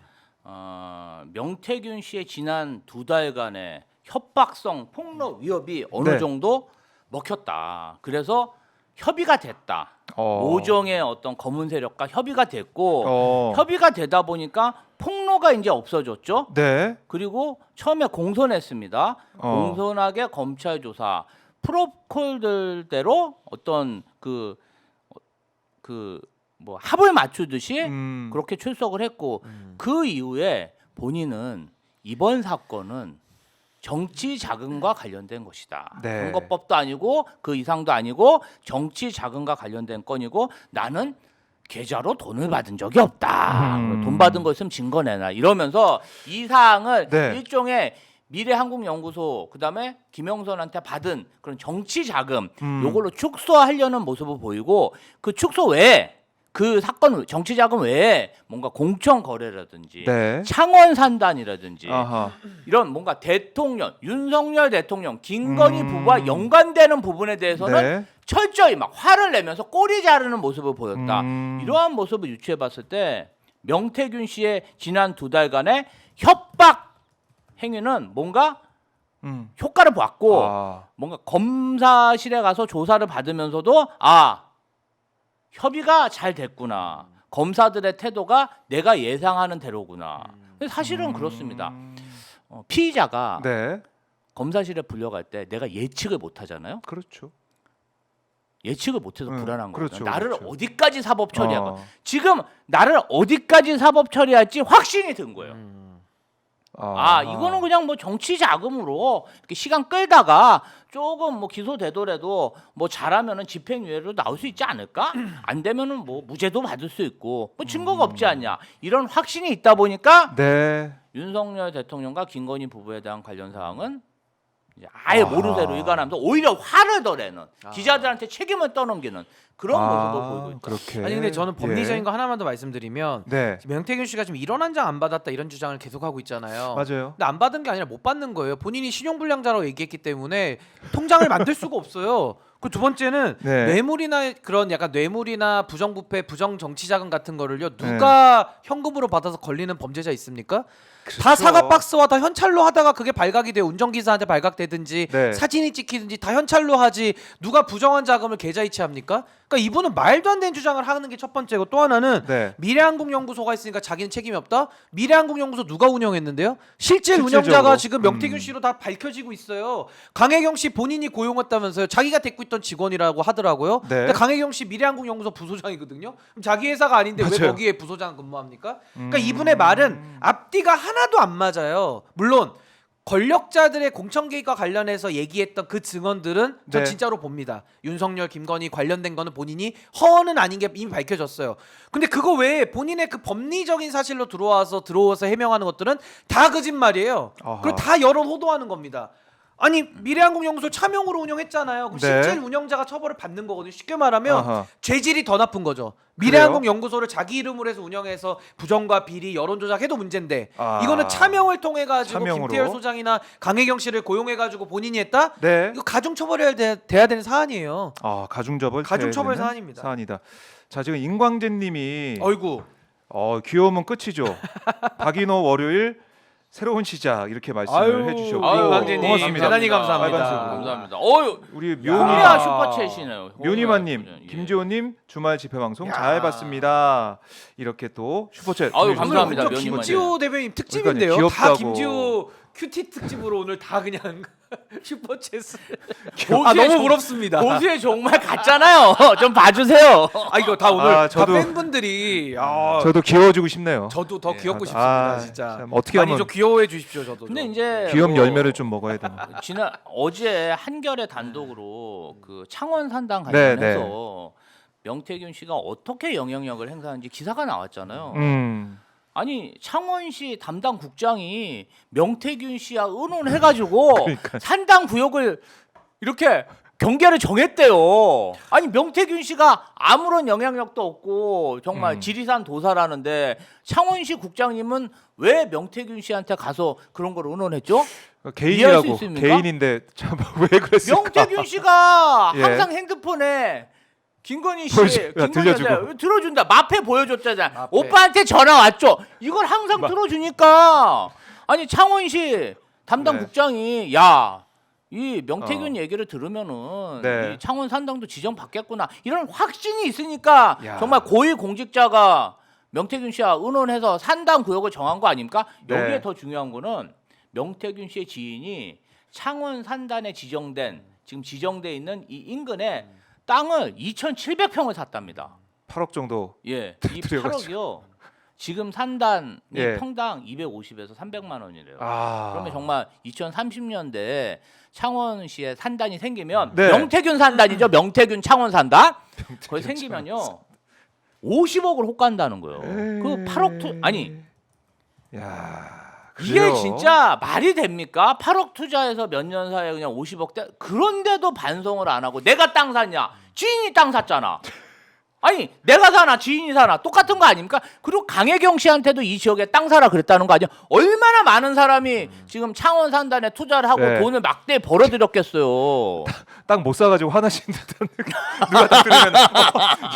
명태균 씨의 지난 2달간의 협박성 폭로 위협이 어느 네. 정도 먹혔다. 그래서 협의가 됐다. 오정의 어떤 검은 세력과 협의가 됐고 협의가 되다 보니까 폭로가 이제 없어졌죠. 네. 그리고 처음에 공손했습니다. 공손하게 검찰 조사 프로토콜들대로 어떤 그 뭐 합을 맞추듯이 그렇게 출석을 했고 그 이후에 본인은 이번 사건은 정치 자금과 관련된 것이다. 네. 선거법도 아니고 그 이상도 아니고 정치 자금과 관련된 건이고 나는 계좌로 돈을 받은 적이 없다. 돈 받은 거 있으면 증거 내놔. 이러면서 이 사항을 네. 일종의 미래한국연구소 그다음에 김영선한테 받은 그런 정치 자금 요걸로 축소하려는 모습을 보이고 그 축소 외에 그 사건 정치 자금 외에 뭔가 공천 거래라든지 네. 창원 산단이라든지 아하. 이런 뭔가 대통령 윤석열 대통령 김건희 부부와 연관되는 부분에 대해서는 네. 철저히 막 화를 내면서 꼬리 자르는 모습을 보였다. 음. 이러한 모습을 유추해봤을 때 명태균 씨의 지난 2달간의 협박 행위는 뭔가 효과를 봤고 뭔가 검사실에 가서 조사를 받으면서도 협의가 잘 됐구나. 검사들의 태도가 내가 예상하는 대로구나. 근데 사실은 그렇습니다. 피의자가 네. 검사실에 불려갈 때 내가 예측을 못 하잖아요. 그렇죠. 예측을 못해서 불안한 거예요. 그렇죠, 나를 그렇죠. 어디까지 사법 처리할까? 지금 나를 어디까지 사법 처리할지 확신이 든 거예요. 이거는 그냥 뭐 정치 자금으로 이렇게 시간 끌다가 조금 뭐 기소되더라도 뭐 잘하면은 집행유예로 나올 수 있지 않을까? 안 되면은 뭐 무죄도 받을 수 있고 뭐 증거가 없지 않냐? 이런 확신이 있다 보니까 네. 윤석열 대통령과 김건희 부부에 대한 관련 사항은 이제 아예 모르쇠로 일관하면서 오히려 화를 더 내는 기자들한테 책임을 떠넘기는 그런 모습을 보이고 있다. 그렇게. 아니 근데 저는 법리적인 예. 거 하나만 더 말씀드리면 네. 명태균 씨가 지금 1원 한 장 안 받았다 이런 주장을 계속하고 있잖아요. 맞아요. 근데 안 받은 게 아니라 못 받는 거예요. 본인이 신용불량자라고 얘기했기 때문에 통장을 만들 수가 없어요. 그 두 번째는 네. 뇌물이나 그런 약간 뇌물이나 부정부패, 부정정치자금 같은 거를요 누가 현금으로 받아서 걸리는 범죄자 있습니까? 다 사과 박스와 다 현찰로 하다가 그게 발각이 돼요. 운전기사한테 발각되든지 네. 사진이 찍히든지 다 현찰로 하지 누가 부정한 자금을 계좌 이체합니까? 그러니까 이분은 말도 안 되는 주장을 하는 게 첫 번째고 또 하나는 네. 미래한국연구소가 있으니까 자기는 책임이 없다? 미래한국연구소 누가 운영했는데요? 실제 실질적으로. 운영자가 지금 명태균 씨로 다 밝혀지고 있어요. 강혜경 씨 본인이 고용했다면서요. 자기가 데리고 있던 직원이라고 하더라고요. 네. 근데 강혜경 씨 미래한국연구소 부소장이거든요. 그럼 자기 회사가 아닌데 왜 맞아요. 거기에 부소장 근무합니까? 그러니까 이분의 말은 앞뒤가 하나도 안 맞아요. 물론 권력자들의 공천 개입과 관련해서 얘기했던 그 증언들은 전 네. 진짜로 봅니다. 윤석열, 김건희 관련된 거는 본인이 허언은 아닌 게 이미 밝혀졌어요. 근데 그거 외에 본인의 그 법리적인 사실로 들어와서 해명하는 것들은 다 거짓말이에요. 아하. 그리고 다 여론 호도하는 겁니다. 아니 미래한국연구소 차명으로 운영했잖아요. 그럼 네. 실질 운영자가 처벌을 받는 거거든요. 쉽게 말하면 아하. 죄질이 더 나쁜 거죠. 미래한국연구소를 자기 이름으로 해서 운영해서 부정과 비리, 여론 조작해도 문제인데 이거는 차명을 통해 가지고 차명으로. 김태열 소장이나 강혜경 씨를 고용해 가지고 본인이 했다? 네. 이거 가중처벌해야 돼야 되는 사안이에요. 가중처벌 가중처벌 되는 사안입니다. 사안이다. 자, 지금 임광재님이 어이구. 귀여우면 끝이죠. 박인호 월요일 새로운 시작 이렇게 말씀을 해주셨고 임광재님 고맙습니다. 대단히 감사합니다. 빨간색으로. 감사합니다. 우리 묘미야 묘니마 슈퍼챗이네요. 묘니마님, 예. 김지호님 주말 집회 방송 잘 봤습니다. 이렇게 또 슈퍼챗. 아유, 보내주셔서 감사합니다, 기쁜 묘니마님. 거지. 김지호 대표님 특집인데요. 그러니까요, 다 귀엽다고. 김지호 큐티 특집으로 오늘 다 그냥 슈퍼챗을. 보수의 너무 부럽습니다. 보수의 정말 같잖아요. 좀 봐주세요. 이거 다 오늘 저도- 다 팬분들이 저도 귀여워지고 싶네요. 저도 더 귀엽고 싶습니다. 아, 진짜. 참 어떻게 많이 하면 좀 귀여워해 주십시오. 저도. 근데 좀. 이제 귀염 뭐 열매를 좀 먹어야 되나. 지난 어제 한겨레 단독으로 그 창원 산당 네, 관련해서 명태균 씨가 어떻게 영향력을 행사하는지 기사가 나왔잖아요. 아니 창원시 담당 국장이 명태균 씨와 의논해가지고 그러니까. 산당 구역을 이렇게 경계를 정했대요. 아니 명태균 씨가 아무런 영향력도 없고 정말 지리산 도사라는데 창원시 국장님은 왜 명태균 씨한테 가서 그런 걸 의논했죠? 이해할 수 개인이라고 있습니까? 개인인데 참 왜 그랬을까? 명태균 씨가 예. 항상 핸드폰에 김건희 씨 들려주고. 들어준다. 마패 보여줬잖아. 마패. 오빠한테 전화 왔죠. 이걸 항상 들어주니까 아니 창원시 담당 네. 국장이 야. 이 명태균 얘기를 들으면은 네. 이 창원 산당도 지정받겠구나 이런 확신이 있으니까 야. 정말 고위 공직자가 명태균 씨와 의논해서 산당 구역을 정한 거 아닙니까? 여기에 네. 더 중요한 거는 명태균 씨의 지인이 창원 산단에 지금 지정돼 있는 이 인근에 땅을 2,700평을 샀답니다. 8억 정도. 예, 이 들여가지고. 8억이요. 지금 산단이 예. 평당 250에서 300만 원이래요. 아. 그러면 정말 2030년대에 창원시에 산단이 생기면 네. 명태균 산단이죠. 명태균 창원 산단. 거기 생기면요. 50억을 호가한다는 거예요. 그 8억 아니 야. 이게 그래요? 진짜 말이 됩니까? 8억 투자해서 몇 년 사이에 그냥 50억대 그런데도 반성을 안 하고 내가 땅 샀냐? 지인이 땅 샀잖아. 아니 내가 사나 지인이 사나 똑같은 거 아닙니까? 그리고 강혜경 씨한테도 이 지역에 땅 사라 그랬다는 거 아니야? 얼마나 많은 사람이 지금 창원 산단에 투자를 하고 네. 돈을 막대에 벌어들였겠어요. 땅 못 사가지고 화나신 듯한 느낌. 누가 다 들으면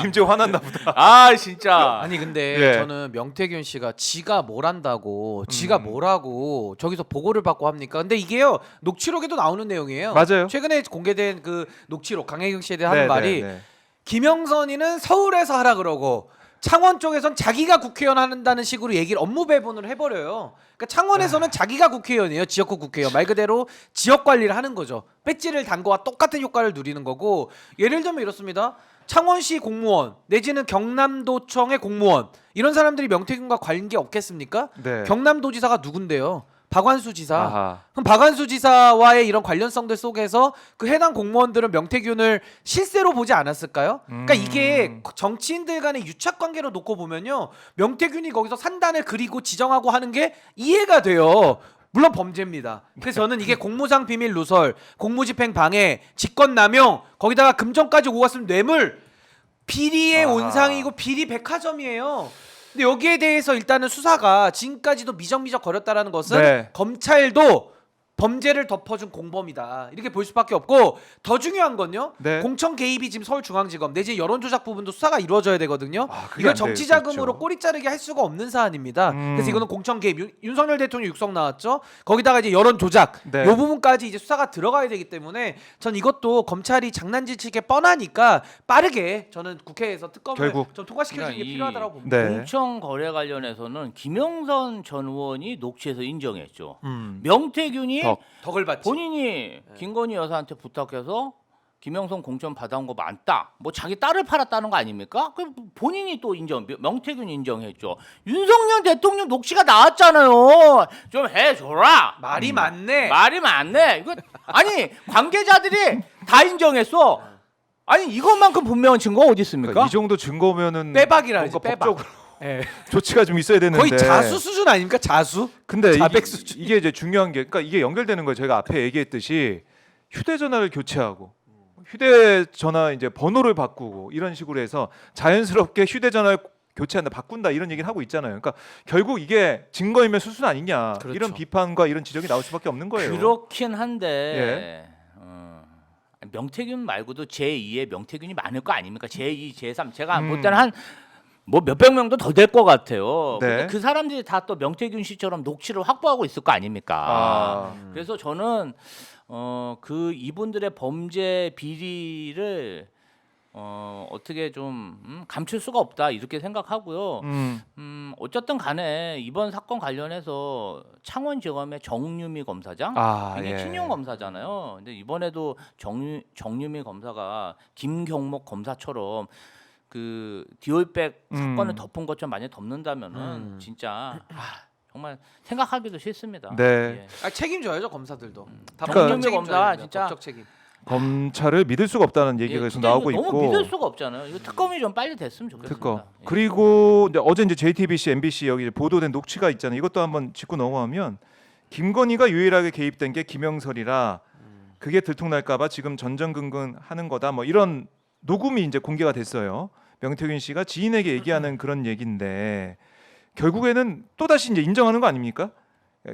김지호 화났나 보다. 아 진짜. 아니 근데 예. 저는 명태균 씨가 지가 뭘 한다고 지가 뭐라고 저기서 보고를 받고 합니까? 근데 이게요 녹취록에도 나오는 내용이에요. 맞아요. 최근에 공개된 그 녹취록 강혜경 씨에 대해 하는 네, 말이 네, 네. 김영선이는 서울에서 하라 그러고 창원 쪽에선 자기가 국회의원 한다는 식으로 얘기를 업무 배분을 해버려요. 그러니까 창원에서는 자기가 국회의원이에요. 지역구 국회의원. 말 그대로 지역 관리를 하는 거죠. 배지를 단 거와 똑같은 효과를 누리는 거고 예를 들면 이렇습니다. 창원시 공무원 내지는 경남도청의 공무원 이런 사람들이 명태균과 관계 없겠습니까? 네. 경남도지사가 누군데요? 박완수 지사. 아하. 그럼 박완수 지사와의 이런 관련성들 속에서 그 해당 공무원들은 명태균을 실세로 보지 않았을까요? 그러니까 이게 정치인들 간의 유착 관계로 놓고 보면요. 명태균이 거기서 산단을 그리고 지정하고 하는 게 이해가 돼요. 물론 범죄입니다. 그래서 저는 이게 공무상 비밀 누설, 공무집행 방해, 직권남용, 거기다가 금전까지 오갔으면 뇌물, 비리의 아하. 온상이고 비리 백화점이에요. 근데 여기에 대해서 일단은 수사가 지금까지도 미적미적 거렸다라는 것은 네. 검찰도 범죄를 덮어준 공범이다 이렇게 볼 수밖에 없고 더 중요한 건요 네. 공천 개입이 지금 서울중앙지검 내지 여론조작 부분도 수사가 이루어져야 되거든요. 아, 그게 이걸 안 돼요. 정치 자금으로 그렇죠. 꼬리 자르게 할 수가 없는 사안입니다. 음. 그래서 이거는 공천 개입 윤석열 대통령 육성 나왔죠. 거기다가 이제 여론 조작 네. 이 부분까지 이제 수사가 들어가야 되기 때문에 전 이것도 검찰이 장난질칠 게 뻔하니까 빠르게 저는 국회에서 특검을 결국. 좀 통과시켜주는 게 그러니까 이 필요하다고 봅니다. 네. 공청 거래 관련해서는 김영선 전 의원이 녹취에서 인정했죠. 음. 명태균이 덕. 덕을 받지. 본인이 김건희 여사한테 부탁해서 김영선 공천 받아온 거 맞다. 뭐 자기 딸을 팔았다는 거 아닙니까? 그 본인이 또 명태균 인정했죠. 윤석열 대통령 녹취가 나왔잖아요. 좀 해줘라. 말이 많네. 말이 많네. 이거 아니 관계자들이 다 인정했어. 아니 이것만큼 분명한 증거가 어디 있습니까? 그러니까 이 정도 증거면은 빼박이라 뭔가 하지, 빼박. 법적으로 예. 조치가 좀 있어야 되는데 거의 자수 수준 아닙니까? 자수? 근데 자백 이게, 수준. 이게 이제 중요한 게 그러니까 이게 연결되는 거예요. 저희가 앞에 얘기했듯이 휴대전화를 교체하고 휴대전화 이제 번호를 바꾸고 이런 식으로 해서 자연스럽게 휴대전화를 교체한다, 바꾼다 이런 얘기를 하고 있잖아요. 그러니까 결국 이게 증거인멸 수순 아니냐 그렇죠. 이런 비판과 이런 지적이 나올 수밖에 없는 거예요. 그렇긴 한데 명태균 말고도 제2의 명태균이 많을 거 아닙니까? 제2, 제3 제가 볼 때는 한 뭐 몇백 명도 더 될 것 같아요. 네. 근데 그 사람들이 다 또 명태균 씨처럼 녹취를 확보하고 있을 거 아닙니까? 아. 그래서 저는 그 이분들의 범죄 비리를 어떻게 좀 감출 수가 없다 이렇게 생각하고요. 어쨌든 간에 이번 사건 관련해서 창원지검의 정유미 검사장 굉장히 친용 검사잖아요. 근데 이번에도 정유미 검사가 김경목 검사처럼 그 디올백 사건을 덮은 것처럼 만약 덮는다면은 진짜 정말 생각하기도 싫습니다. 네. 예. 책임져야죠 검사들도. 다 그러니까 법적 책임져야 검사 됩니다. 진짜 법적 책임. 검찰을 믿을 수가 없다는 얘기가 계속 진짜 나오고 이거 있고. 너무 믿을 수가 없잖아요. 이거 특검이 좀 빨리 됐으면 좋겠습니다. 특검. 예. 그리고 이제 어제 이제 JTBC, MBC 여기 보도된 녹취가 있잖아요. 이것도 한번 짚고 넘어가면 김건희가 유일하게 개입된 게 김영설이라 그게 들통날까봐 지금 전전긍긍하는 거다. 뭐 이런 녹음이 이제 공개가 됐어요. 명태균 씨가 지인에게 얘기하는 그런 얘기인데 결국에는 또 다시 이제 인정하는 거 아닙니까?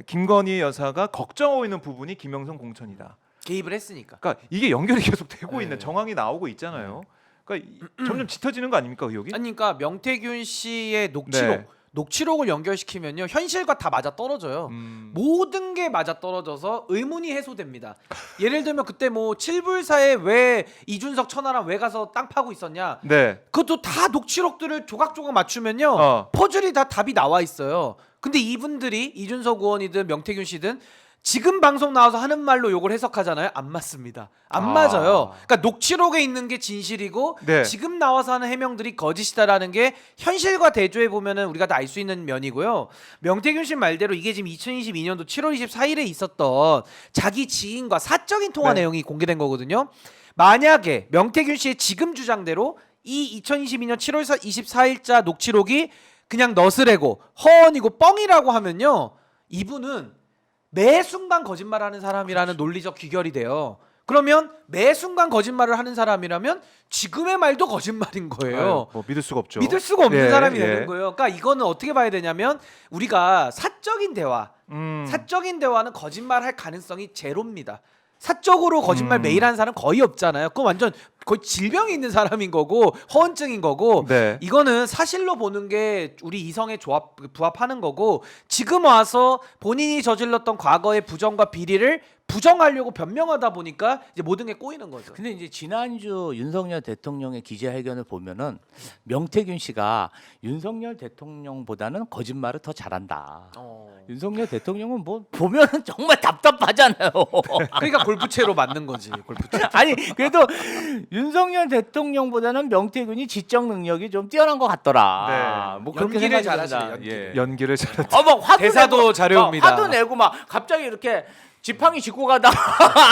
김건희 여사가 걱정하고 있는 부분이 김영선 공천이다. 개입을 했으니까. 그러니까 이게 연결이 계속 되고 네. 있는 정황이 나오고 있잖아요. 그러니까 점점 짙어지는 거 아닙니까 의혹이? 아니 그러니까 명태균 씨의 녹취록 네. 녹취록을 연결시키면요 현실과 다 맞아 떨어져요. 모든 게 맞아 떨어져서 의문이 해소됩니다. 예를 들면 그때 뭐 7불사에 왜 이준석 천하람 왜 가서 땅 파고 있었냐? 네. 그것도 다 녹취록들을 조각조각 맞추면요 퍼즐이 다 답이 나와 있어요. 근데 이분들이 이준석 의원이든 명태균 씨든 지금 방송 나와서 하는 말로 요걸 해석하잖아요. 안 맞습니다. 안 맞아요. 그러니까 녹취록에 있는 게 진실이고 네. 지금 나와서 하는 해명들이 거짓이다라는 게 현실과 대조해 보면은 우리가 다 알 수 있는 면이고요. 명태균 씨 말대로 이게 지금 2022년도 7월 24일에 있었던 자기 지인과 사적인 통화 네. 내용이 공개된 거거든요. 만약에 명태균 씨의 지금 주장대로 이 2022년 7월 24일자 녹취록이 그냥 너스레고 허언이고 뻥이라고 하면요. 이분은 매 순간 거짓말하는 사람이라는 논리적 귀결이 돼요. 그러면 매 순간 거짓말을 하는 사람이라면 지금의 말도 거짓말인 거예요. 아유, 뭐 믿을 수가 없죠. 믿을 수가 없는 예, 사람이 예. 되는 거예요. 그러니까 이거는 어떻게 봐야 되냐면 우리가 사적인 대화, 사적인 대화는 거짓말할 가능성이 제로입니다. 사적으로 거짓말 매일 하는 사람 거의 없잖아요. 그건 완전 거의 질병이 있는 사람인 거고 허언증인 거고 네. 이거는 사실로 보는 게 우리 이성에 부합하는 거고 지금 와서 본인이 저질렀던 과거의 부정과 비리를 부정하려고 변명하다 보니까 이제 모든 게 꼬이는 거죠. 근데 이제 지난주 윤석열 대통령의 기자회견을 보면은 명태균 씨가 윤석열 대통령보다는 거짓말을 더 잘한다. 윤석열 대통령은 뭐 보면은 정말 답답하잖아요. 그러니까 골프채로 맞는 거지. 골프채. 아니 그래도 윤석열 대통령보다는 명태균이 지적 능력이 좀 뛰어난 것 같더라. 네. 뭐 그렇게 연기를 생각이 잘하시네, 듭니다. 연기를. 예. 연기를 잘했다. 막 화도 대사도 내고, 잘해옵니다. 화도 내고 막 갑자기 이렇게 지팡이 짚고 가다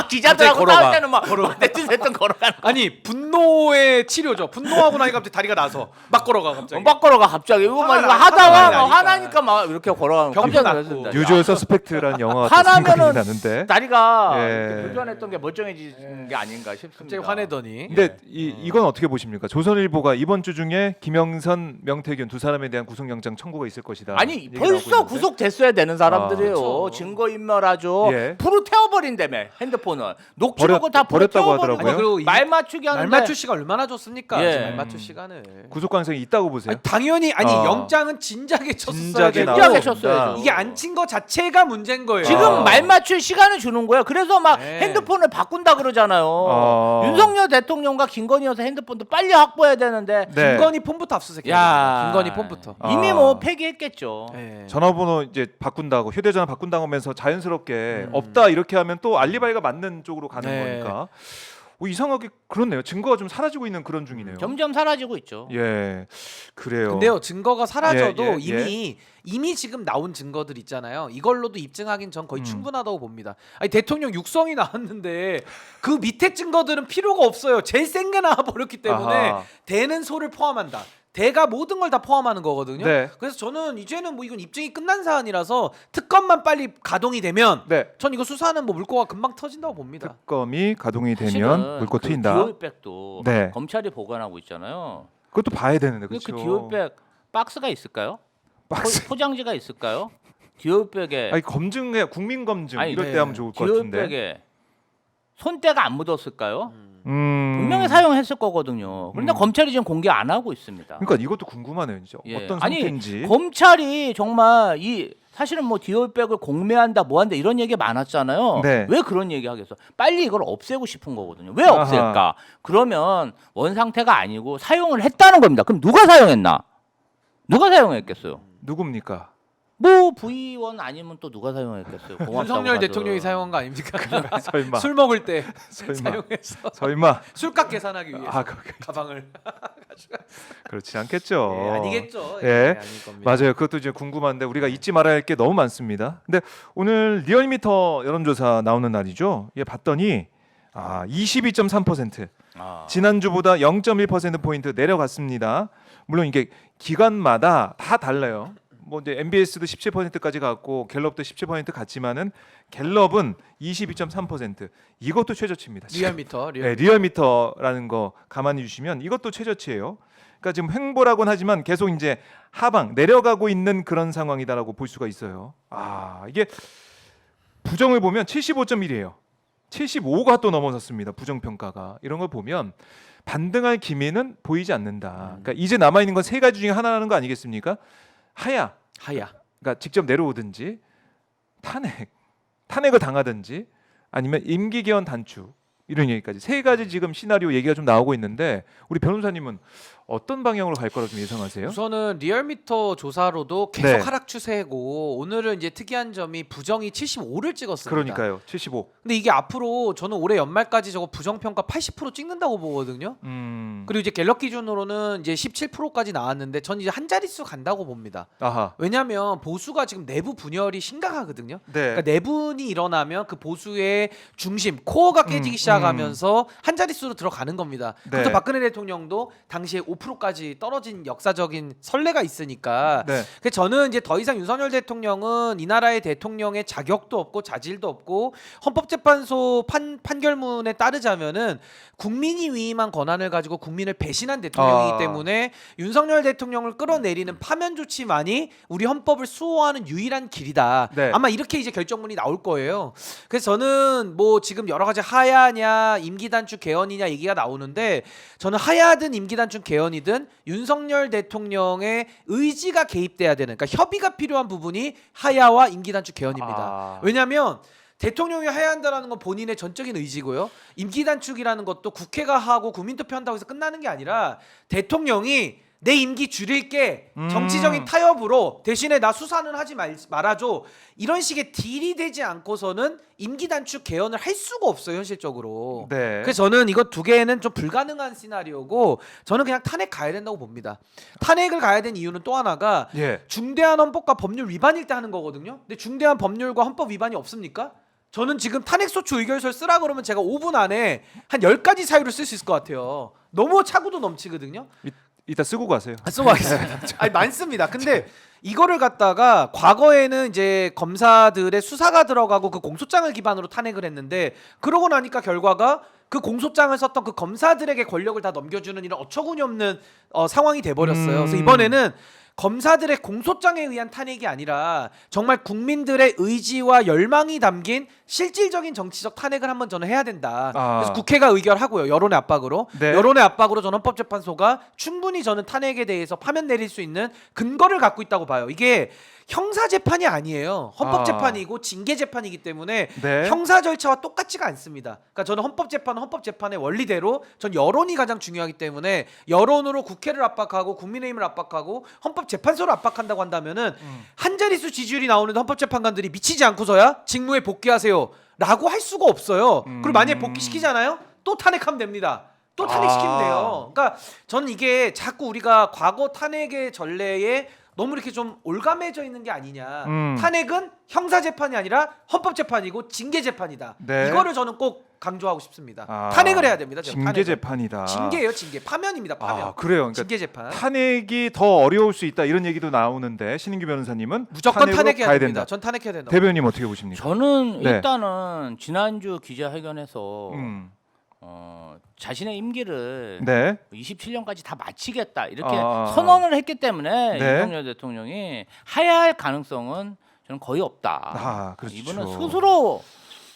기자들하고 걸어가. 싸울 때는 막 내뚱내뚱 걸어가는 아니 분노의 치료죠. 분노하고 나니까 갑자기 다리가 나서 막 걸어가 갑자기. 막 걸어가 갑자기 이거 막 이거 하다가 막 화나니까 막 이렇게 걸어가는 병도 깜짝 났고. 놀랐습니다. 유주얼 서스펙트라는 영화가 또 생각이 화나면은 나는데. 다리가 예. 이렇게 불편했던 게 멀쩡해지는 게 아닌가 싶습니다. 갑자기 화내더니. 근데 이건 어떻게 보십니까? 조선일보가 이번 주 중에 김영선, 명태균 두 사람에 대한 구속영장 청구가 있을 것이다. 아니 얘기 나오고 벌써 있는데. 구속됐어야 되는 사람들이에요. 그렇죠. 증거 인멸하죠. 예. 불을 태워버린다며 핸드폰을 녹취록을 다 불을 버렸다고 태워버리고 하더라고요. 그리고 이 말 맞추기 하는데 말맞추 시간 얼마나 줬습니까? 예. 지금 말맞추 시간을. 구속 가능성이 있다고 보세요. 아니, 당연히 아니 어. 영장은 진작에 쳤어야 진작에 되고 진작에 나왔습니다. 쳤어야죠. 이게 안 친 거 자체가 문제인 거예요. 지금 아. 말 맞출 시간을 주는 거야. 그래서 막 네. 핸드폰을 바꾼다 그러잖아요. 윤석열 대통령과 김건희 여사 핸드폰도 빨리 확보해야 되는데 네. 김건희 폰부터 압수수색해야 야. 됩니다. 김건희 폰부터. 아. 이미 뭐 폐기했겠죠. 예. 전화번호 이제 바꾼다고 휴대전화 바꾼다고 하면서 자연스럽게 없다 이렇게 하면 또 알리바이가 맞는 쪽으로 가는 네. 거니까 이상하게 그렇네요. 증거가 좀 사라지고 있는 그런 중이네요. 점점 사라지고 있죠. 예, 그래요. 근데요 증거가 사라져도 예, 예, 이미 지금 나온 증거들 있잖아요. 이걸로도 입증하긴 전 거의 음. 충분하다고 봅니다. 아니 대통령 육성이 나왔는데 그 밑에 증거들은 필요가 없어요. 제일 센 게 나와 버렸기 때문에 아하. 대는 소를 포함한다. 대가 모든 걸 다 포함하는 거거든요. 네. 그래서 저는 이제는 뭐 이건 입증이 끝난 사안이라서 특검만 빨리 가동이 되면 네. 전 이거 수사는 뭐 물꼬가 금방 터진다고 봅니다. 특검이 가동이 되면 사실은 물고 그 트인다. 기호백도 네. 검찰이 보관하고 있잖아요. 그것도 봐야 되는데 근데 그렇죠. 그 기호백 박스가 있을까요? 박스. 포장지가 있을까요? 기호백에 아니 검증해 국민 검증 아니, 이럴 네. 때 하면 좋을 것 같은데. 기호백에 손때가 안 묻었을까요? 음. 분명히 사용했을 거거든요. 그런데 검찰이 지금 공개 안 하고 있습니다. 그러니까 이것도 궁금하네요, 진짜. 예. 어떤 아니, 상태인지. 검찰이 정말 이 사실은 뭐 디올백을 공매한다 뭐한다 이런 얘기 많았잖아요. 네. 왜 그런 얘기 하겠어? 빨리 이걸 없애고 싶은 거거든요. 왜 아하. 없앨까? 그러면 원 상태가 아니고 사용을 했다는 겁니다. 그럼 누가 사용했나? 누가 사용했겠어요? 누굽니까? 뭐 V1 아니면 또 누가 사용했겠어요? 고맙다고 윤석열 하죠. 대통령이 사용한 거 아닙니까? 설마. 술 먹을 때 설마. 사용해서 설마. 술값 계산하기 위해서 아, 가방을 그렇지 않겠죠. 예, 아니겠죠. 예. 예, 아닐 겁니다. 맞아요. 그것도 이제 궁금한데 우리가 잊지 말아야 할 게 너무 많습니다. 근데 오늘 리얼미터 여론조사 나오는 날이죠. 예, 봤더니 아, 22.3%. 아. 지난주보다 0.1% 포인트 내려갔습니다. 물론 이게 기관마다 다 달라요. 뭐 이제 MBS도 17%까지 갔고 갤럽도 17% 갔지만은 갤럽은 22.3%. 이것도 최저치입니다. 리얼미터. 네, 리얼미터라는 거 가만히 주시면 이것도 최저치예요. 그러니까 지금 횡보라고는 하지만 계속 이제 하방 내려가고 있는 그런 상황이다라고 볼 수가 있어요. 아, 이게 부정을 보면 75.1이에요. 75가 또 넘어섰습니다. 부정 평가가. 이런 걸 보면 반등할 기미는 보이지 않는다. 그러니까 이제 남아 있는 건 세 가지 중에 하나라는 거 아니겠습니까? 하야. 그러니까 직접 내려오든지 탄핵을 당하든지 아니면 임기 개헌 단축 이런 얘기까지 세 가지 지금 시나리오 얘기가 좀 나오고 있는데 우리 변호사님은 어떤 방향으로 갈 거라고 좀 예상하세요? 우선은 리얼미터 조사로도 계속 네. 하락 추세고 오늘은 이제 특이한 점이 부정이 75를 찍었습니다. 그러니까요. 75. 근데 이게 앞으로 저는 올해 연말까지 저거 부정 평가 80% 찍는다고 보거든요. 그리고 이제 갤럽 기준으로는 이제 17%까지 나왔는데 전 이제 한 자릿수 간다고 봅니다. 아하. 왜냐하면 보수가 지금 내부 분열이 심각하거든요. 네. 그러니까 내분이 일어나면 그 보수의 중심 코어가 깨지기 시작하면서 한 자릿수로 들어가는 겁니다. 네. 그래서 박근혜 대통령도 당시에 5%까지 떨어진 역사적인 선례가 있으니까. 네. 그래서 저는 이제 더 이상 윤석열 대통령은 이 나라의 대통령의 자격도 없고 자질도 없고 헌법재판소 판결문에 따르자면은 국민이 위임한 권한을 가지고 국민을 배신한 대통령이기 때문에 윤석열 대통령을 끌어내리는 파면 조치만이 우리 헌법을 수호하는 유일한 길이다. 네. 아마 이렇게 이제 결정문이 나올 거예요. 그래서 저는 뭐 지금 여러 가지 하야냐 임기 단축 개헌이냐 얘기가 나오는데 저는 하야든 임기 단축 개헌이든 윤석열 대통령의 의지가 개입돼야 되는 그러니까 협의가 필요한 부분이 하야와 임기 단축 개헌입니다. 아. 왜냐하면 대통령이 해야 한다는 건 본인의 전적인 의지고요. 임기 단축이라는 것도 국회가 하고 국민투표한다고 해서 끝나는 게 아니라 대통령이 내 임기 줄일게 정치적인 타협으로 대신에 나 수사는 하지 말아줘 이런 식의 딜이 되지 않고서는 임기 단축 개헌을 할 수가 없어요 현실적으로. 네. 그래서 저는 이거 두 개는 좀 불가능한 시나리오고 저는 그냥 탄핵 가야 된다고 봅니다. 탄핵을 가야 된 이유는 또 하나가 예. 중대한 헌법과 법률 위반일 때 하는 거거든요. 근데 중대한 법률과 헌법 위반이 없습니까? 저는 지금 탄핵소추 의결서를 쓰라 그러면 제가 5분 안에 한 10가지 사유를 쓸 수 있을 것 같아요. 너무 차고도 넘치거든요. 이따 쓰고 가세요. 쓰고 가겠습니다. 아니 많습니다. 근데 이거를 갖다가 과거에는 이제 검사들의 수사가 들어가고 그 공소장을 기반으로 탄핵을 했는데 그러고 나니까 결과가 그 공소장을 썼던 그 검사들에게 권력을 다 넘겨주는 이런 어처구니 없는 상황이 돼버렸어요. 그래서 이번에는 검사들의 공소장에 의한 탄핵이 아니라 정말 국민들의 의지와 열망이 담긴 실질적인 정치적 탄핵을 한번 저는 해야 된다. 그래서 국회가 의결하고요. 여론의 압박으로. 네. 여론의 압박으로 저는 헌법재판소가 충분히 저는 탄핵에 대해서 파면 내릴 수 있는 근거를 갖고 있다고 봐요. 이게 형사재판이 아니에요. 헌법재판이고 징계재판이기 때문에 네. 형사 절차와 똑같지가 않습니다. 그러니까 저는 헌법재판은 헌법재판의 원리대로 전 여론이 가장 중요하기 때문에 여론으로 국회를 압박하고 국민의힘을 압박하고 헌법재판소를 압박한다고 한다면은 한 자릿수 지지율이 나오는데 헌법재판관들이 미치지 않고서야 직무에 복귀하세요 라고 할 수가 없어요. 그리고 만약에 복귀시키잖아요? 또 탄핵하면 됩니다. 또 탄핵시키면 돼요. 그러니까 저는 이게 자꾸 우리가 과거 탄핵의 전례에 너무 이렇게 좀 올가매져 있는 게 아니냐. 탄핵은 형사재판이 아니라 헌법재판이고 징계재판이다. 네. 이거를 저는 꼭 강조하고 싶습니다. 탄핵을 해야 됩니다. 징계재판이다. 징계예요, 징계. 파면입니다, 파면. 아, 그래요. 그러니까 징계재판. 탄핵이 더 어려울 수 있다 이런 얘기도 나오는데 신인규 변호사님은 무조건 탄핵으로 탄핵해야 가야 됩니다. 된다. 전 탄핵해야 된다. 대변인 어떻게 보십니까? 저는 네. 일단은 지난주 기자회견에서 자신의 임기를 네. 27년까지 다 마치겠다 이렇게 아. 선언을 했기 때문에 네. 윤석열 대통령이 하야할 가능성은 저는 거의 없다. 아, 그렇죠. 이분은 스스로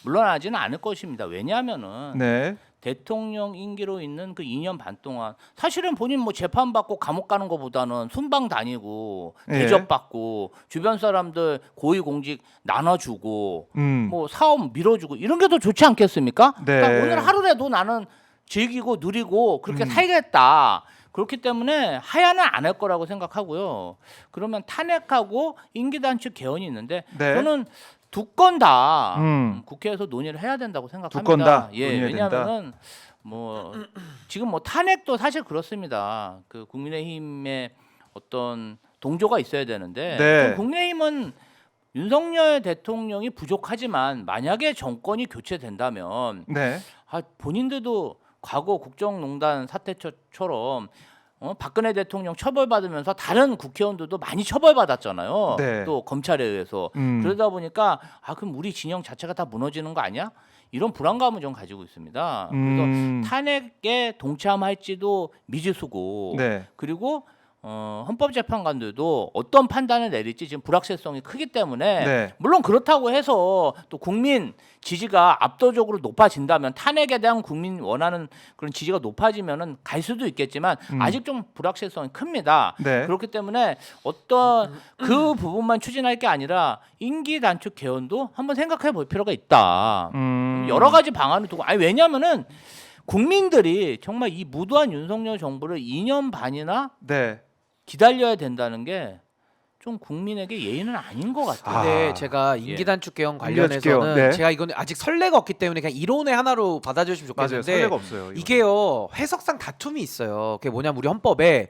물러나지는 않을 것입니다. 왜냐하면은 네. 대통령 임기로 있는 그 2년 반 동안 사실은 본인 뭐 재판 받고 감옥 가는 것보다는 순방 다니고 예. 대접 받고 주변 사람들 고위공직 나눠주고 뭐 사업 밀어주고 이런 게 더 좋지 않겠습니까? 네. 그러니까 오늘 하루라도 나는 즐기고 누리고 그렇게 살겠다. 그렇기 때문에 하야는 안 할 거라고 생각하고요. 그러면 탄핵하고 임기 단축 개헌이 있는데 네. 저는 두 건 다 국회에서 논의를 해야 된다고 생각합니다. 두 건 다 예, 논의해야 왜냐하면은 뭐 지금 뭐 탄핵도 사실 그렇습니다. 그 국민의힘의 어떤 동조가 있어야 되는데 네. 국민의힘은 윤석열 대통령이 부족하지만 만약에 정권이 교체된다면 네. 본인들도 과거 국정농단 사태처럼 박근혜 대통령 처벌받으면서 다른 국회의원들도 많이 처벌받았잖아요. 네. 또 검찰에 의해서. 그러다 보니까 그럼 우리 진영 자체가 다 무너지는 거 아니야? 이런 불안감을 좀 가지고 있습니다. 그래서 탄핵에 동참할지도 미지수고 네. 그리고 헌법재판관들도 어떤 판단을 내릴지 지금 불확실성이 크기 때문에 네. 물론 그렇다고 해서 또 국민 지지가 압도적으로 높아진다면 탄핵에 대한 국민 원하는 그런 지지가 높아지면은 갈 수도 있겠지만 아직 좀 불확실성이 큽니다. 네. 그렇기 때문에 어떤 그 부분만 추진할 게 아니라 임기 단축 개헌도 한번 생각해 볼 필요가 있다. 여러 가지 방안을 두고 왜냐면은 국민들이 정말 이 무도한 윤석열 정부를 2년 반이나 네. 기다려야 된다는 게 좀 국민에게 예의는 아닌 것 같아요. 근데 제가 임기 단축 개헌 임기단축 관련해서는 개헌, 네. 제가 이건 아직 선례가 없기 때문에 그냥 이론의 하나로 받아주시면 맞아요. 좋겠는데 선례가 없어요. 이거는. 이게요 해석상 다툼이 있어요. 그게 뭐냐면 우리 헌법에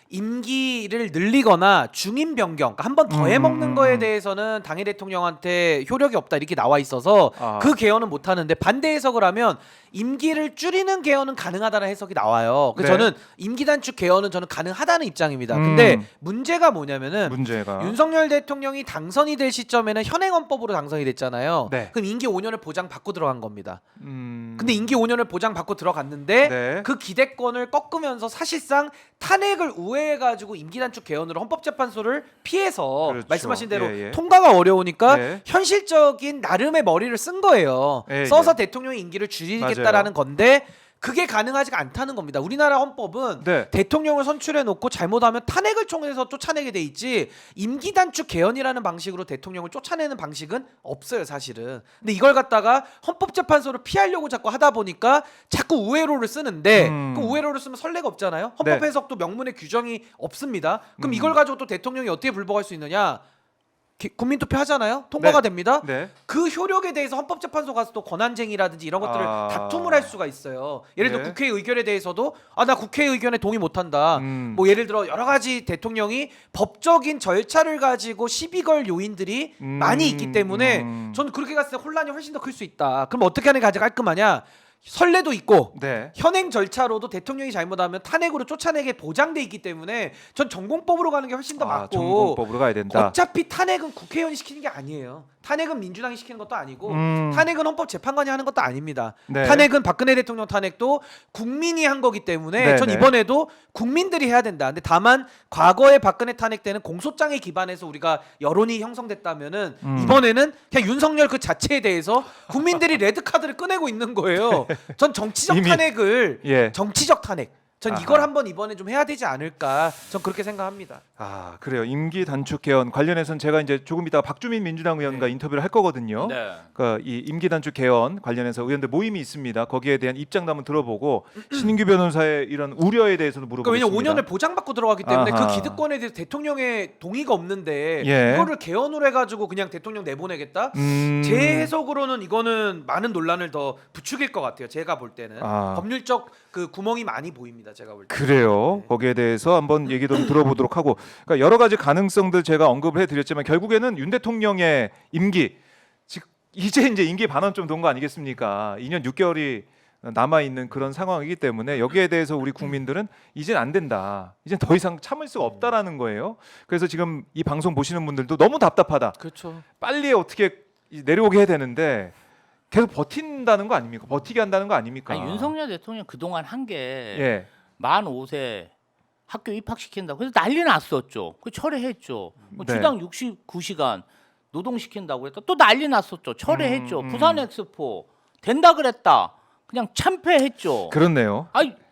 임기를 늘리거나 중임 변경, 그러니까 한 번 더 해먹는 거에 대해서는 당일 대통령한테 효력이 없다 이렇게 나와 있어서 그 개헌은 못 하는데 반대 해석을 하면 임기를 줄이는 개헌은 가능하다는 해석이 나와요. 그래서 네. 저는 임기 단축 개헌은 저는 가능하다는 입장입니다. 근데 문제가 뭐냐면은 문제가 윤석열 대통령이 당선이 될 시점에는 현행 헌법으로 당선이 됐잖아요. 네. 그럼 임기 5년을 보장 받고 들어간 겁니다. 음... 근데 임기 5년을 보장 받고 들어갔는데 네. 그 기대권을 꺾으면서 사실상 탄핵을 우회해가지고 임기 단축 개헌으로 헌법재판소를 피해서 그렇죠. 말씀하신 대로 예, 예. 통과가 어려우니까 네. 현실적인 나름의 머리를 쓴 거예요. 예, 써서 예. 대통령의 임기를 줄이겠다라는 건데 그게 가능하지가 않다는 겁니다. 우리나라 헌법은 네. 대통령을 선출해 놓고 잘못하면 탄핵을 통해서 쫓아내게 돼 있지 임기 단축 개헌이라는 방식으로 대통령을 쫓아내는 방식은 없어요, 사실은. 근데 이걸 갖다가 헌법재판소를 피하려고 자꾸 하다 보니까 자꾸 우회로를 쓰는데 그 우회로를 쓰면 선례가 없잖아요. 헌법 네. 해석도 명문의 규정이 없습니다. 그럼 이걸 가지고 또 대통령이 어떻게 불복할 수 있느냐? 국민투표 하잖아요. 통과가 네. 됩니다. 네. 그 효력에 대해서 헌법재판소 가서 또 권한쟁의라든지 이런 것들을 다툼을 할 수가 있어요. 예를 들어 네. 국회 의견에 대해서도 나 국회 의견에 동의 못한다. 뭐 예를 들어 여러 가지 대통령이 법적인 절차를 가지고 시비 걸 요인들이 많이 있기 때문에 저는 그렇게 갔을 때 혼란이 훨씬 더 클 수 있다. 그럼 어떻게 하는 게 가장 깔끔하냐? 선례도 있고 네. 현행 절차로도 대통령이 잘못하면 탄핵으로 쫓아내게 보장돼 있기 때문에 전 전공법으로 가는 게 훨씬 더 맞고 전공법으로 가야 된다. 어차피 탄핵은 국회의원이 시키는 게 아니에요. 탄핵은 민주당이 시키는 것도 아니고 탄핵은 헌법재판관이 하는 것도 아닙니다. 네. 탄핵은 박근혜 대통령 탄핵도 국민이 한 거기 때문에 네, 전 네. 이번에도 국민들이 해야 된다. 근데 다만 과거에 박근혜 탄핵 때는 공소장에 기반해서 우리가 여론이 형성됐다면은 이번에는 그냥 윤석열 그 자체에 대해서 국민들이 레드카드를 꺼내고 있는 거예요. 전 정치적 이미. 탄핵을 예. 정치적 탄핵 전 아하. 이걸 한번 이번에 좀 해야 되지 않을까 전 그렇게 생각합니다. 그래요. 임기 단축 개헌 관련해서는 제가 이제 조금 이따 박주민 민주당 의원과 인터뷰를 할 거거든요. 네. 그러니까 이 임기 단축 개헌 관련해서 의원들 모임이 있습니다. 거기에 대한 입장도 한번 들어보고 신인규 변호사의 이런 우려에 대해서도 그러니까 물어보겠습니다. 왜냐면 5년을 보장받고 들어가기 때문에 아하. 그 기득권에 대해서 대통령의 동의가 없는데 예. 이거를 개헌으로 해가지고 그냥 대통령 내보내겠다? 제 해석으로는 이거는 많은 논란을 더 부추길 것 같아요. 제가 볼 때는 법률적 그 구멍이 많이 보입니다. 제가 볼 때. 그래요. 네. 거기에 대해서 한번 얘기도 좀 들어보도록 하고, 그러니까 여러 가지 가능성들 제가 언급을 해드렸지만 결국에는 윤 대통령의 임기, 즉 이제 임기 반환 좀 돈 거 아니겠습니까? 2년 6개월이 남아 있는 그런 상황이기 때문에 여기에 대해서 우리 국민들은 이젠 안 된다. 이젠 더 이상 참을 수가 없다라는 거예요. 그래서 지금 이 방송 보시는 분들도 너무 답답하다. 그렇죠. 빨리 어떻게 내려오게 해야 되는데 계속 버틴다는 거 아닙니까? 버티게 한다는 거 아닙니까? 윤석열 대통령 그동안 한 게 예. 만 5세 학교 입학시킨다고 그래서 난리 났었죠. 그 철회했죠. 뭐 네. 주당 69시간 노동시킨다고 했다. 또 난리 났었죠. 철회했죠. 부산 엑스포 된다 그랬다. 그냥 참패했죠. 그렇네요.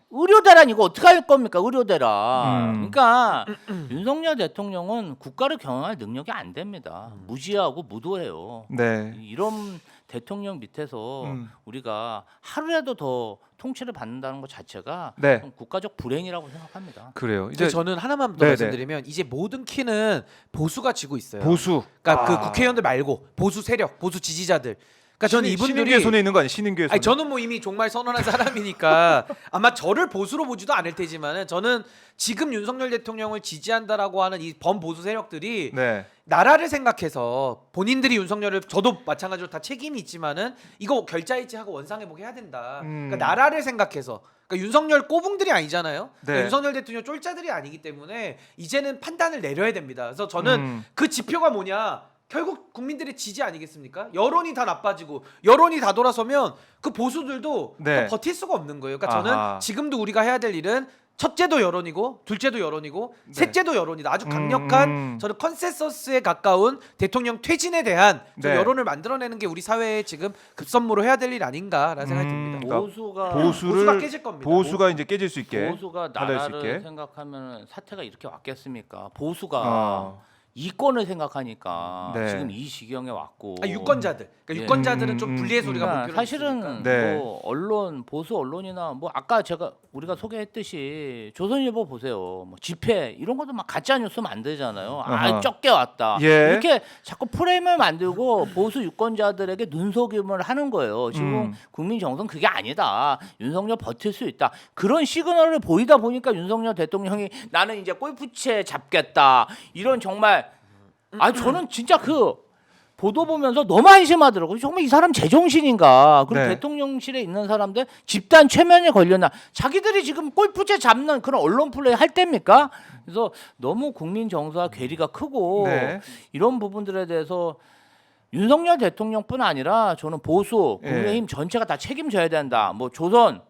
의료대란 이거 어떻게 할 겁니까? 의료대란. 그러니까 윤석열 대통령은 국가를 경영할 능력이 안 됩니다. 무지하고 무도해요. 네. 이런 대통령 밑에서 우리가 하루라도 더 통치를 받는다는 것 자체가 네. 좀 국가적 불행이라고 생각합니다. 그래요. 이제 저는 하나만 더 네네. 말씀드리면 이제 모든 키는 보수가 쥐고 있어요. 보수. 그러니까 그 국회의원들 말고 보수 세력, 보수 지지자들. 그러니까 저는 이분들이 신인규의 손에 있는 거 아니에요? 신인규의 손에. 아니 저는 뭐 이미 정말 선언한 사람이니까 아마 저를 보수로 보지도 않을 테지만은 저는 지금 윤석열 대통령을 지지한다라고 하는 이 범보수 세력들이 네. 나라를 생각해서 본인들이 윤석열을 저도 마찬가지로 다 책임이 있지만은 이거 결자이치하고 원상회복 해야 된다. 그러니까 나라를 생각해서 그러니까 윤석열 꼬붕들이 아니잖아요. 그러니까 네. 윤석열 대통령 쫄자들이 아니기 때문에 이제는 판단을 내려야 됩니다. 그래서 저는 그 지표가 뭐냐? 결국 국민들의 지지 아니겠습니까? 여론이 다 나빠지고 여론이 다 돌아서면 그 보수들도 네. 또 버틸 수가 없는 거예요. 그러니까 아하. 저는 지금도 우리가 해야 될 일은 첫째도 여론이고 둘째도 여론이고 네. 셋째도 여론이다. 아주 강력한 저는 컨센서스에 가까운 대통령 퇴진에 대한 좀 네. 여론을 만들어내는 게 우리 사회에 지금 급선무로 해야 될 일 아닌가라는 생각이 듭니다. 그러니까 보수가 보수가 깨질 겁니다. 보수가 이제 깨질 수 있게. 보수가 달라질 수 나라를 있게. 생각하면 사태가 이렇게 왔겠습니까? 보수가 어. 이권을 생각하니까 네. 지금 이 지경에 왔고. 유권자들, 그러니까 예. 유권자들은 좀 분리의 소리가 그러니까 목표로 사실은 있으니까. 네. 뭐 언론 보수 언론이나 뭐 아까 우리가 소개했듯이 조선일보 보세요. 뭐 집회 이런 것도 막 가짜 뉴스 만들잖아요. 아하. 아 적게 왔다. 예. 이렇게 자꾸 프레임을 만들고 보수 유권자들에게 눈속임을 하는 거예요. 지금 국민 정서는 그게 아니다. 윤석열 버틸 수 있다. 그런 시그널을 보이다 보니까 윤석열 대통령이 나는 이제 골프채 잡겠다. 이런 정말 저는 진짜 그 보도 보면서 너무 안심하더라고요. 정말 이 사람 제정신인가? 그리고 네. 대통령실에 있는 사람들 집단 최면에 걸렸나? 자기들이 지금 골프채 잡는 그런 언론 플레이 할 때입니까? 그래서 너무 국민 정서와 괴리가 크고 네. 이런 부분들에 대해서 윤석열 대통령뿐 아니라 저는 보수 국민의힘 전체가 다 책임져야 된다. 뭐 조선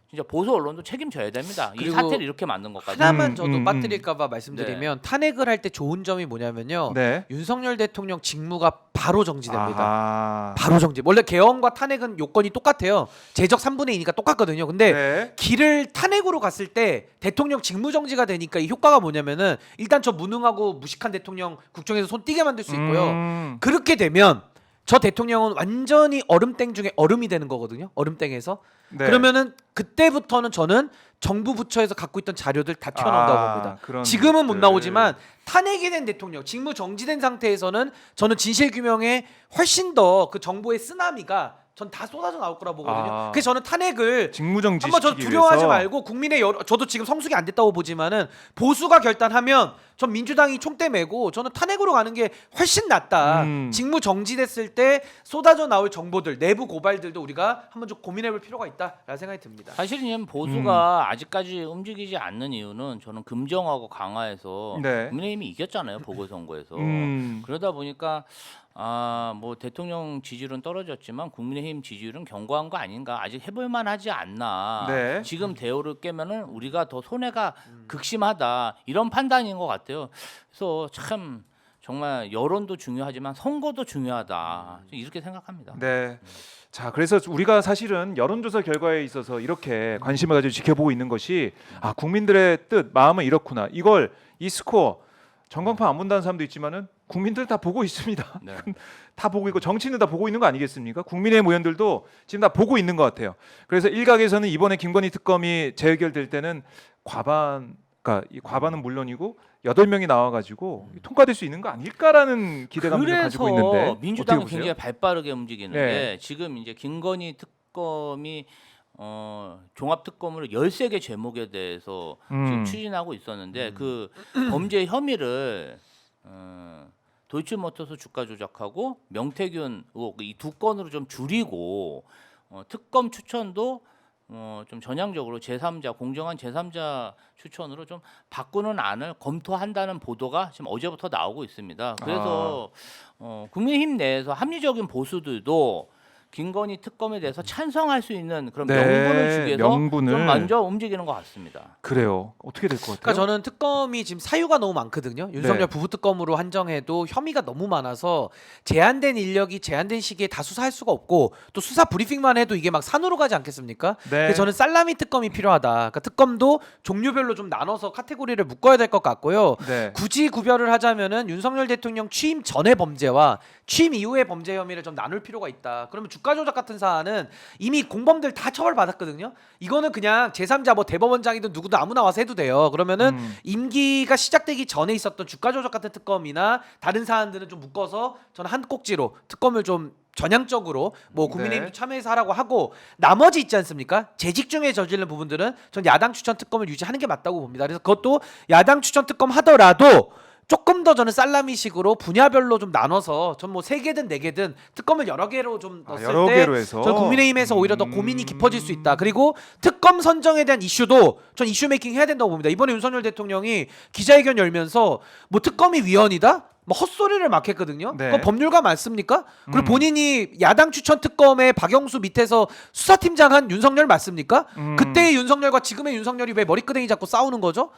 진짜 보수 언론도 책임져야 됩니다. 이 그리고 사태를 이렇게 만든 것까지. 하나만 저도 빠뜨릴까봐 말씀드리면 네. 탄핵을 할 때 좋은 점이 뭐냐면요. 네. 윤석열 대통령 직무가 바로 정지됩니다. 아하. 바로 정지. 원래 개헌과 탄핵은 요건이 똑같아요. 제적 3분의 2니까 똑같거든요. 근데 네. 길을 탄핵으로 갔을 때 대통령 직무 정지가 되니까 이 효과가 뭐냐면은 일단 저 무능하고 무식한 대통령 국정에서 손 띄게 만들 수 있고요. 그렇게 되면 저 대통령은 완전히 얼음땡 중에 얼음이 되는 거거든요. 얼음땡에서. 네. 그러면은 그때부터는 저는 정부 부처에서 갖고 있던 자료들 다 튀어나온다고 봅니다. 그런 지금은 못 것들. 나오지만 탄핵이 된 대통령, 직무 정지된 상태에서는 저는 진실 규명에 훨씬 더 그 정보의 쓰나미가 전 다 쏟아져 나올 거라 보거든요. 그래서 저는 탄핵을 직무정지 한번 저 시키기 두려워하지 위해서. 말고 국민의 저도 지금 성숙이 안 됐다고 보지만은 보수가 결단하면 전 민주당이 총대 메고 저는 탄핵으로 가는 게 훨씬 낫다. 직무 정지됐을 때 쏟아져 나올 정보들, 내부 고발들도 우리가 한번 좀 고민해볼 필요가 있다라는 생각이 듭니다. 사실은 보수가 아직까지 움직이지 않는 이유는 저는 금정하고 강화해서 네. 국민의힘이 이겼잖아요 보궐선거에서. 그러다 보니까 뭐 대통령 지지율은 떨어졌지만 국민의힘 지지율은 견고한 거 아닌가, 아직 해볼만하지 않나. 네. 지금 대우를 깨면은 우리가 더 손해가 극심하다 이런 판단인 것 같아요. 그래서 참 정말 여론도 중요하지만 선거도 중요하다 이렇게 생각합니다. 네. 자, 그래서 우리가 사실은 여론조사 결과에 있어서 이렇게 관심을 가지고 지켜보고 있는 것이 국민들의 뜻, 마음은 이렇구나. 이 스코어 전광판 안 본다는 사람도 있지만은 국민들 다 보고 있습니다. 네. 다 보고 있고 정치인들 다 보고 있는 거 아니겠습니까? 국민의힘 의원들도 지금 다 보고 있는 것 같아요. 그래서 일각에서는 이번에 김건희 특검이 재의결될 때는 그러니까 이 과반은 물론이고 8명이 나와가지고 통과될 수 있는 거 아닐까라는 기대감을 가지고 있는데 그래서 민주당은 어떻게 보세요? 굉장히 발빠르게 움직이는 네. 게 지금 이제 김건희 특검이 종합 특검으로 13개 제목에 대해서 지금 추진하고 있었는데 그 범죄 혐의를 도이치모터스 주가 조작하고 명태균 의혹 이 두 건으로 좀 줄이고 특검 추천도 좀 전향적으로 제3자 공정한 제3자 추천으로 좀 바꾸는 안을 검토한다는 보도가 지금 어제부터 나오고 있습니다. 그래서 국민의힘 내에서 합리적인 보수들도 김건희 특검에 대해서 찬성할 수 있는 그런 네, 명분을 주기 위해서 명분을. 좀 먼저 움직이는 것 같습니다. 그래요. 어떻게 될 것 같아요? 그러니까 저는 특검이 지금 사유가 너무 많거든요. 윤석열 네. 부부 특검으로 한정해도 혐의가 너무 많아서 제한된 인력이 제한된 시기에 다 수사할 수가 없고 또 수사 브리핑만 해도 이게 막 산으로 가지 않겠습니까? 네. 그래서 저는 살라미 특검이 필요하다. 그러니까 특검도 종류별로 좀 나눠서 카테고리를 묶어야 될 것 같고요. 네. 굳이 구별을 하자면은 윤석열 대통령 취임 전의 범죄와 취임 이후의 범죄 혐의를 좀 나눌 필요가 있다. 그러면 주가 조작 같은 사안은 이미 공범들 다 처벌받았거든요. 이거는 그냥 제3자 뭐 대법원장이든 누구든 아무나 와서 해도 돼요. 그러면은 임기가 시작되기 전에 있었던 주가 조작 같은 특검이나 다른 사안들은 좀 묶어서 저는 한 꼭지로 특검을 좀 전향적으로 뭐 국민의힘 네. 참여해서 하라고 하고 나머지 있지 않습니까? 재직 중에 저지른 부분들은 전 야당 추천 특검을 유지하는 게 맞다고 봅니다. 그래서 그것도 야당 추천 특검 하더라도 조금 더 저는 살라미식으로 분야별로 좀 나눠서 전 뭐 3개든 4개든 특검을 여러 개로 좀 넣었을 여러 때 개로 해서 전 국민의힘에서 오히려 더 고민이 깊어질 수 있다. 그리고 특검 선정에 대한 이슈도 전 이슈 메이킹 해야 된다고 봅니다. 이번에 윤석열 대통령이 기자회견 열면서 뭐 특검이 위헌이다? 뭐 헛소리를 막 했거든요. 네. 그거 법률가 맞습니까? 그리고 본인이 야당 추천 특검의 박영수 밑에서 수사팀장 한 윤석열 맞습니까? 그때의 윤석열과 지금의 윤석열이 왜 머리끄댕이 잡고 싸우는 거죠?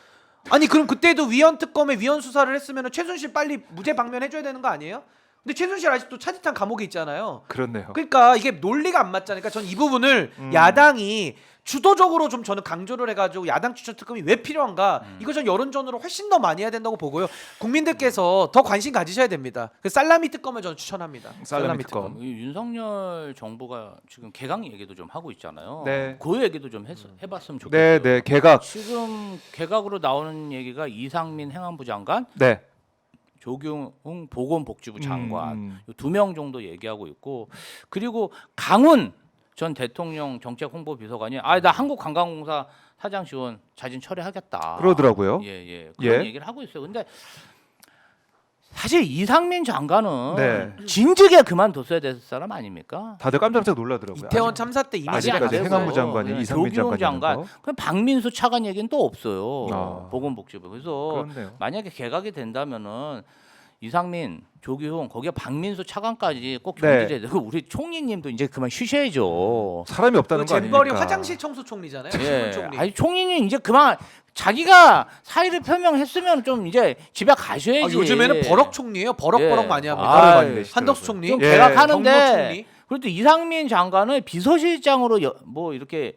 아니 그럼 그때도 위헌 특검에 위헌 수사를 했으면 최순실 빨리 무죄 방면해줘야 되는 거 아니에요? 근데 최순실 아직도 차디탄 감옥에 있잖아요. 그렇네요. 그러니까 이게 논리가 안 맞잖아요. 그러니까 전 이 부분을 야당이 주도적으로 좀 저는 강조를 해가지고 야당 추천 특검이 왜 필요한가 이거 전 여론전으로 훨씬 더 많이 해야 된다고 보고요. 국민들께서 더 관심 가지셔야 됩니다. 그 살라미 특검을 저는 추천합니다. 살라미 특검. 이 윤석열 정부가 지금 개강 얘기도 좀 하고 있잖아요. 네. 그 얘기도 좀 해봤으면 좋겠어요. 네, 네. 개각. 지금 개각으로 나오는 얘기가 이상민 행안부 장관, 네. 조경훈 보건복지부 장관 2명 정도 얘기하고 있고, 그리고 강훈 전 대통령 정책 홍보 비서관이 나 한국관광공사 사장 지원 자진 철회하겠다. 그러더라고요. 예. 그런 예. 얘기를 하고 있어요. 근데 사실 이상민 장관은 네. 진즉에 그만뒀어야 될 사람 아닙니까? 다들 깜짝깜짝 놀라더라고요. 이태원 참사 때 이미 아직 안 아직까지 되고요. 행안부 장관이 이상민 조기용 장관, 장관이라는 거. 그럼 박민수 차관 얘기는 또 없어요. 아. 보건복지부. 그래서 그렇네요. 만약에 개각이 된다면은 이상민, 조기용, 거기에 박민수 차관까지 꼭 네. 경질해야 되고 우리 총리님도 이제 그만 쉬셔야죠. 사람이 없다는 그 거 아닙니까? 잼버리 화장실 청소 총리잖아요. 예. 총리. 아니 총리님 이제 그만 자기가 사의를 표명했으면 좀 이제 집에 가셔야지. 요즘에는 버럭 총리예요. 버럭 예. 많이 합니다. 화를 많이 내시더라고요. 한덕수 총리, 좀 예. 개각하는데 경로 총리. 그래도 이상민 장관을 비서실장으로 뭐 이렇게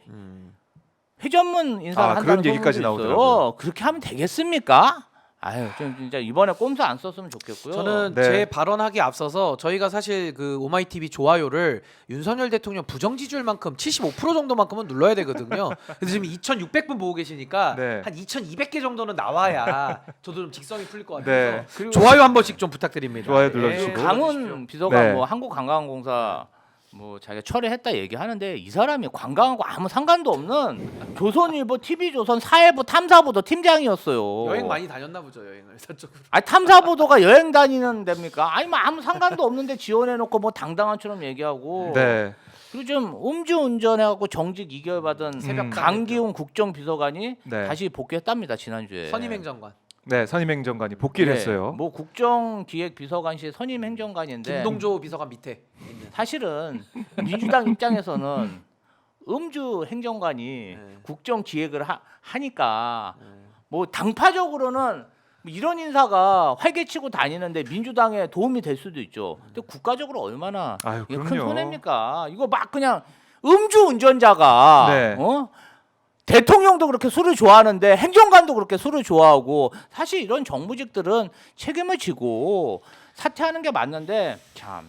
회전문 인사를 아, 한다는 그런 얘기까지 소문도 있어요. 나오더라고요. 그렇게 하면 되겠습니까? 아유, 좀 진짜 이번에 꼼수 안 썼으면 좋겠고요. 저는 네. 제 발언하기 앞서서 저희가 사실 그 오마이TV 좋아요를 윤석열 대통령 부정 지지율 만큼 75% 정도만큼은 눌러야 되거든요. 그래서 지금 2,600분 보고 계시니까 네. 한 2,200개 정도는 나와야 저도 좀 직성이 풀릴 것 같아서 네. 그리고 좋아요 한 번씩 좀 부탁드립니다. 좋아요 네. 눌러주시고. 강훈 비서관 네. 뭐 한국관광공사 뭐 자기가 철회했다 얘기하는데 이 사람이 관광하고 아무 상관도 없는 조선일보, TV조선 사회부 탐사보도 팀장이었어요. 여행 많이 다녔나 보죠 여행을 저쪽으로. 아니 탐사보도가 여행 다니는 데입니까? 아니 뭐 아무 상관도 없는데 지원해놓고 뭐 당당한처럼 얘기하고. 네. 그리고 좀 음주운전해갖고 정직 2개월 받은 새벽 강기훈 국정비서관이 네. 다시 복귀했답니다 지난주에. 선임행정관 네, 선임행정관이 복귀를 네, 했어요. 뭐 국정기획비서관실 선임행정관인데 김동조 비서관 밑에 있는. 사실은 민주당 입장에서는 음주 행정관이 네. 국정기획을 하니까 뭐 당파적으로는 이런 인사가 활개치고 다니는데 민주당에 도움이 될 수도 있죠. 근데 국가적으로 얼마나 아유, 이게 큰 그럼요. 손해입니까? 이거 막 그냥 음주 운전자가 네. 대통령도 그렇게 술을 좋아하는데 행정관도 그렇게 술을 좋아하고 사실 이런 정무직들은 책임을 지고 사퇴하는 게 맞는데 참.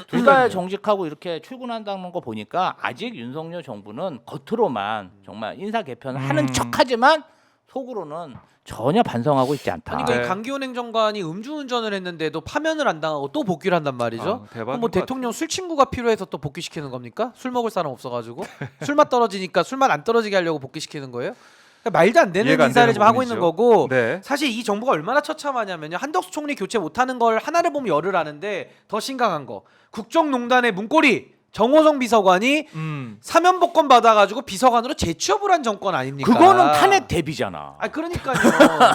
두 달 정직하고 이렇게 출근한다는 거 보니까 아직 윤석열 정부는 겉으로만 정말 인사 개편을 하는 척하지만 속으로는 전혀 반성하고 있지 않다. 아니 네. 그 강기훈 행정관이 음주운전을 했는데도 파면을 안 당하고 또 복귀를 한단 말이죠. 대박인 그럼 뭐 것 대통령 술 친구가 필요해서 또 복귀시키는 겁니까? 술 먹을 사람 없어가지고 술맛 떨어지니까 술맛 안 떨어지게 하려고 복귀시키는 거예요? 그러니까 말도 안 되는 이해가 안 인사를 되는 지금 하고 있는 부분이죠. 거고 네. 사실 이 정부가 얼마나 처참하냐면요. 한덕수 총리 교체 못하는 걸 하나를 보면 열을 하는데 더 심각한 거 국정농단의 문고리 정호성 비서관이 사면복권 받아가지고 비서관으로 재취업을 한 정권 아닙니까? 그거는 탄핵 대비잖아. 아 그러니까요.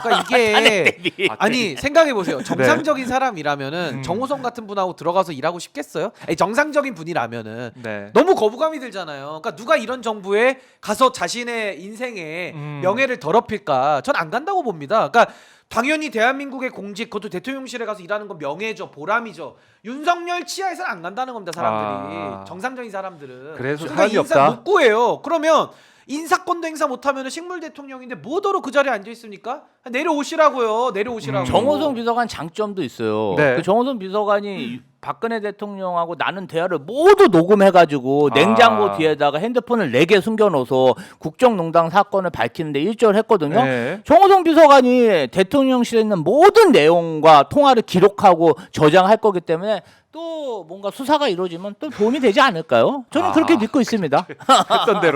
그러니까 이게 아니 생각해 보세요. 정상적인 사람이라면은 정호성 같은 분하고 들어가서 일하고 싶겠어요? 아니, 정상적인 분이라면은 네. 너무 거부감이 들잖아요. 그러니까 누가 이런 정부에 가서 자신의 인생의 명예를 더럽힐까? 전 안 간다고 봅니다. 그러니까 당연히 대한민국의 공직, 그것도 대통령실에 가서 일하는 건 명예죠, 보람이죠. 윤석열 치하에서는 안 간다는 겁니다, 사람들이. 아. 정상적인 사람들은. 그래서 그러니까 사람이 인사 없다. 못 구해요. 그러면 인사권도 행사 못하면 식물 대통령인데 뭐더러 그 자리에 앉아 있습니까? 내려오시라고요. 내려오시라고. 정호성 비서관 장점도 있어요. 네. 그 정호성 비서관이 박근혜 대통령하고 나눈 대화를 모두 녹음해가지고 냉장고 뒤에다가 핸드폰을 4개 숨겨놓아서 국정농단 사건을 밝히는데 일조를 했거든요. 네. 정호성 비서관이 대통령실에 있는 모든 내용과 통화를 기록하고 저장할 거기 때문에 또 뭔가 수사가 이루어지면 또 도움이 되지 않을까요? 저는 그렇게 믿고 있습니다.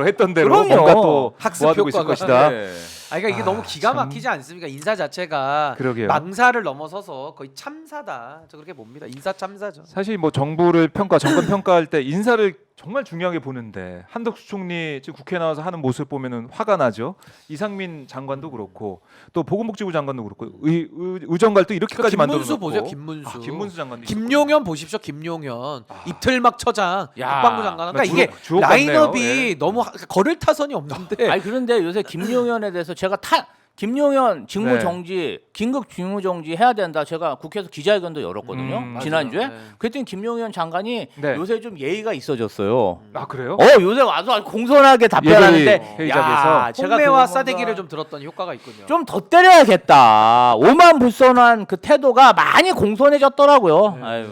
했던 대로 그럼요. 뭔가 또 학습 모아두고 있을 효과가. 것이다. 네. 그러니까 이게 너무 기가 막히지 않습니까? 인사 자체가 그러게요. 망사를 넘어서서 거의 참사다. 저 그렇게 봅니다. 인사 참사죠. 사실 뭐 정부를 정권 평가할 때 인사를 정말 중요하게 보는데 한덕수 총리 지금 국회에 나와서 하는 모습 보면은 화가 나죠. 이상민 장관도 그렇고 또 보건복지부 장관도 그렇고 의정갈도 이렇게까지 만들어 놓고. 김문수 보세요. 김문수. 김문수 장관도 김용현 보십시오. 김용현. 이틀막 처장, 야. 국방부 장관. 그러니까 주옥- 이게 주옥 같네요. 라인업이 예. 너무 걸을 타선이 없는데. 아니 그런데 요새 김용현에 대해서 제가 김용현 직무 네. 정지, 긴급 직무 정지 해야 된다. 제가 국회에서 기자회견도 열었거든요. 지난주에. 맞아요. 네. 그랬더니 김용현 장관이 네. 요새 좀 예의가 있어졌어요. 아 그래요? 요새 와서 아주 공손하게 답변하는데 회의 자리에서 제가 홍매와 그거 싸대기를 좀 들었더니 효과가 있군요. 좀 더 때려야겠다. 오만불손한 그 태도가 많이 공손해졌더라고요. 아유,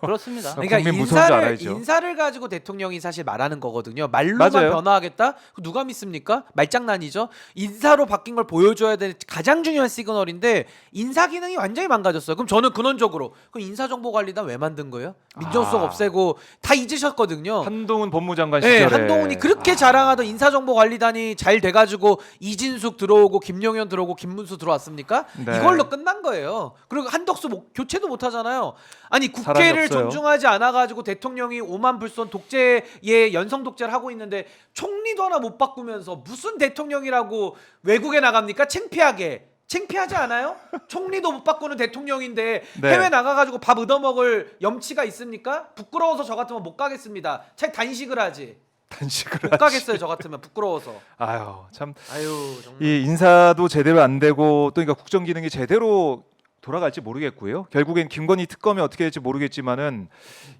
그렇습니다. 그러니까 국민 무서운 줄 인사를 알아야죠. 인사를 가지고 대통령이 사실 말하는 거거든요. 말로만 맞아요. 변화하겠다? 그거 누가 믿습니까? 말장난이죠. 인사로 바뀐 걸 보여줘야 되는 가장 중요한 시그널인데 인사 기능이 완전히 망가졌어요. 그럼 저는 근원적으로 그 인사정보관리단 왜 만든 거예요? 민정수석 없애고 다 잊으셨거든요. 한동훈 법무장관 네, 시절에 한동훈이 그렇게 자랑하던 인사정보관리단이 잘 돼가지고 이진숙 들어오고 김용현 들어오고 김문수 들어왔습니까? 네. 이걸로 끝난 거예요. 그리고 한덕수 교체도 못하잖아요. 아니 사람이 국회를 없어요. 존중하지 않아가지고 대통령이 오만불손 독재의 연성 독재를 하고 있는데 총리도 하나 못 바꾸면서 무슨 대통령이라고 외국에 나갑니까? 창피하게. 창피하지 않아요? 총리도 못 바꾸는 대통령인데 네. 해외 나가가지고 밥 얻어먹을 염치가 있습니까? 부끄러워서 저 같으면 못 가겠습니다. 차라리 단식을 하지. 단식을 못 가겠어요 저 같으면 부끄러워서. 아유 참. 아유 정말. 이 인사도 제대로 안 되고 또 그러니까 국정 기능이 제대로 돌아갈지 모르겠고요. 결국엔 김건희 특검이 어떻게 될지 모르겠지만은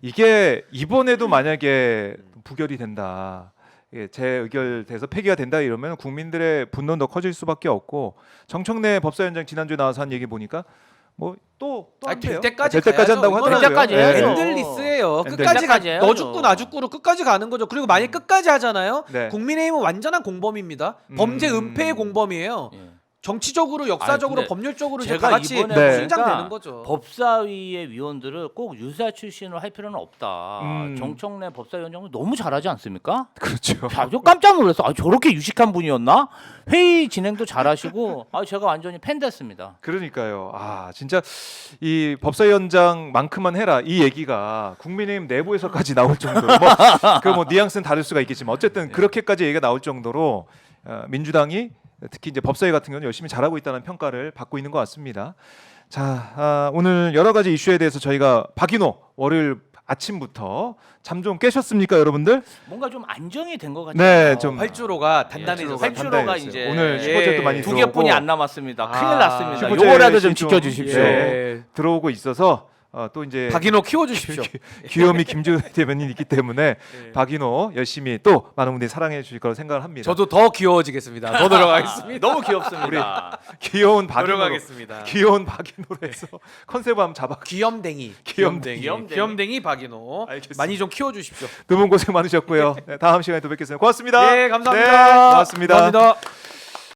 이게 이번에도 만약에 부결이 된다. 예, 재의결돼서 폐기가 된다 이러면 국민들의 분노는 더 커질 수밖에 없고 정청래 법사위원장 지난주에 나와서 한 얘기 보니까 뭐 또 될 때까지 될 때까지 가야죠. 한다고 이거는 하더라고요. 될 때까지 해야죠. 엔들리스예요. 엔들리스. 끝까지 가. 끝까지 해야죠. 너 죽고 나 죽고로 끝까지 가는 거죠. 그리고 만약 끝까지 하잖아요. 네. 국민의힘은 완전한 공범입니다. 범죄 은폐의 공범이에요. 예. 정치적으로, 역사적으로, 근데 법률적으로 이제 제가 다 같이 이번에 네. 신장되는 거죠. 법사위의 위원들을 꼭 유사 출신으로 할 필요는 없다. 정청래 법사위원장은 너무 잘하지 않습니까? 그렇죠. 야, 저 깜짝 놀랐어. 저렇게 유식한 분이었나? 회의 진행도 잘하시고, 제가 완전히 팬 됐습니다. 그러니까요. 아 진짜 이 법사위원장만큼만 해라 이 얘기가 국민의힘 내부에서까지 나올 정도로 뭐 뉘앙스는 다를 수가 있겠지만 어쨌든 그렇게까지 얘기가 나올 정도로 민주당이 특히 이제 법사위 같은 경우는 열심히 잘하고 있다는 평가를 받고 있는 것 같습니다. 자 오늘 여러 가지 이슈에 대해서 저희가 박인호 월요일 아침부터 잠 좀 깨셨습니까, 여러분들? 뭔가 좀 안정이 된 것 같아요. 네, 좀 활주로가 단단해졌어요. 활주로가 단단해졌어요. 이제 오늘 슈퍼챗도 많이 두 들어오고 개뿐이 안 남았습니다. 큰일 아, 났습니다. 슈퍼챗이 요거라도 좀 좀, 지켜주십시오. 예, 들어오고 있어서 또 이제 박인호 키워주십시오. 귀요미 김주 대변인이 있기 때문에 박인호 열심히 또 많은 분들이 사랑해 주실 거라 생각을 합니다. 저도 더 귀여워지겠습니다. 더 노력하겠습니다. 너무 귀엽습니다. 귀여운 박인호, 노력하겠습니다. 귀여운 박인호로 해서 컨셉 한번 잡아. 귀염댕이. 귀염댕이. 박인호. 알겠습니다. 많이 좀 키워주십시오. 두 분 고생 많으셨고요. 네, 다음 시간에 또 뵙겠습니다. 고맙습니다. 네, 감사합니다. 네, 고맙습니다. 감사합니다.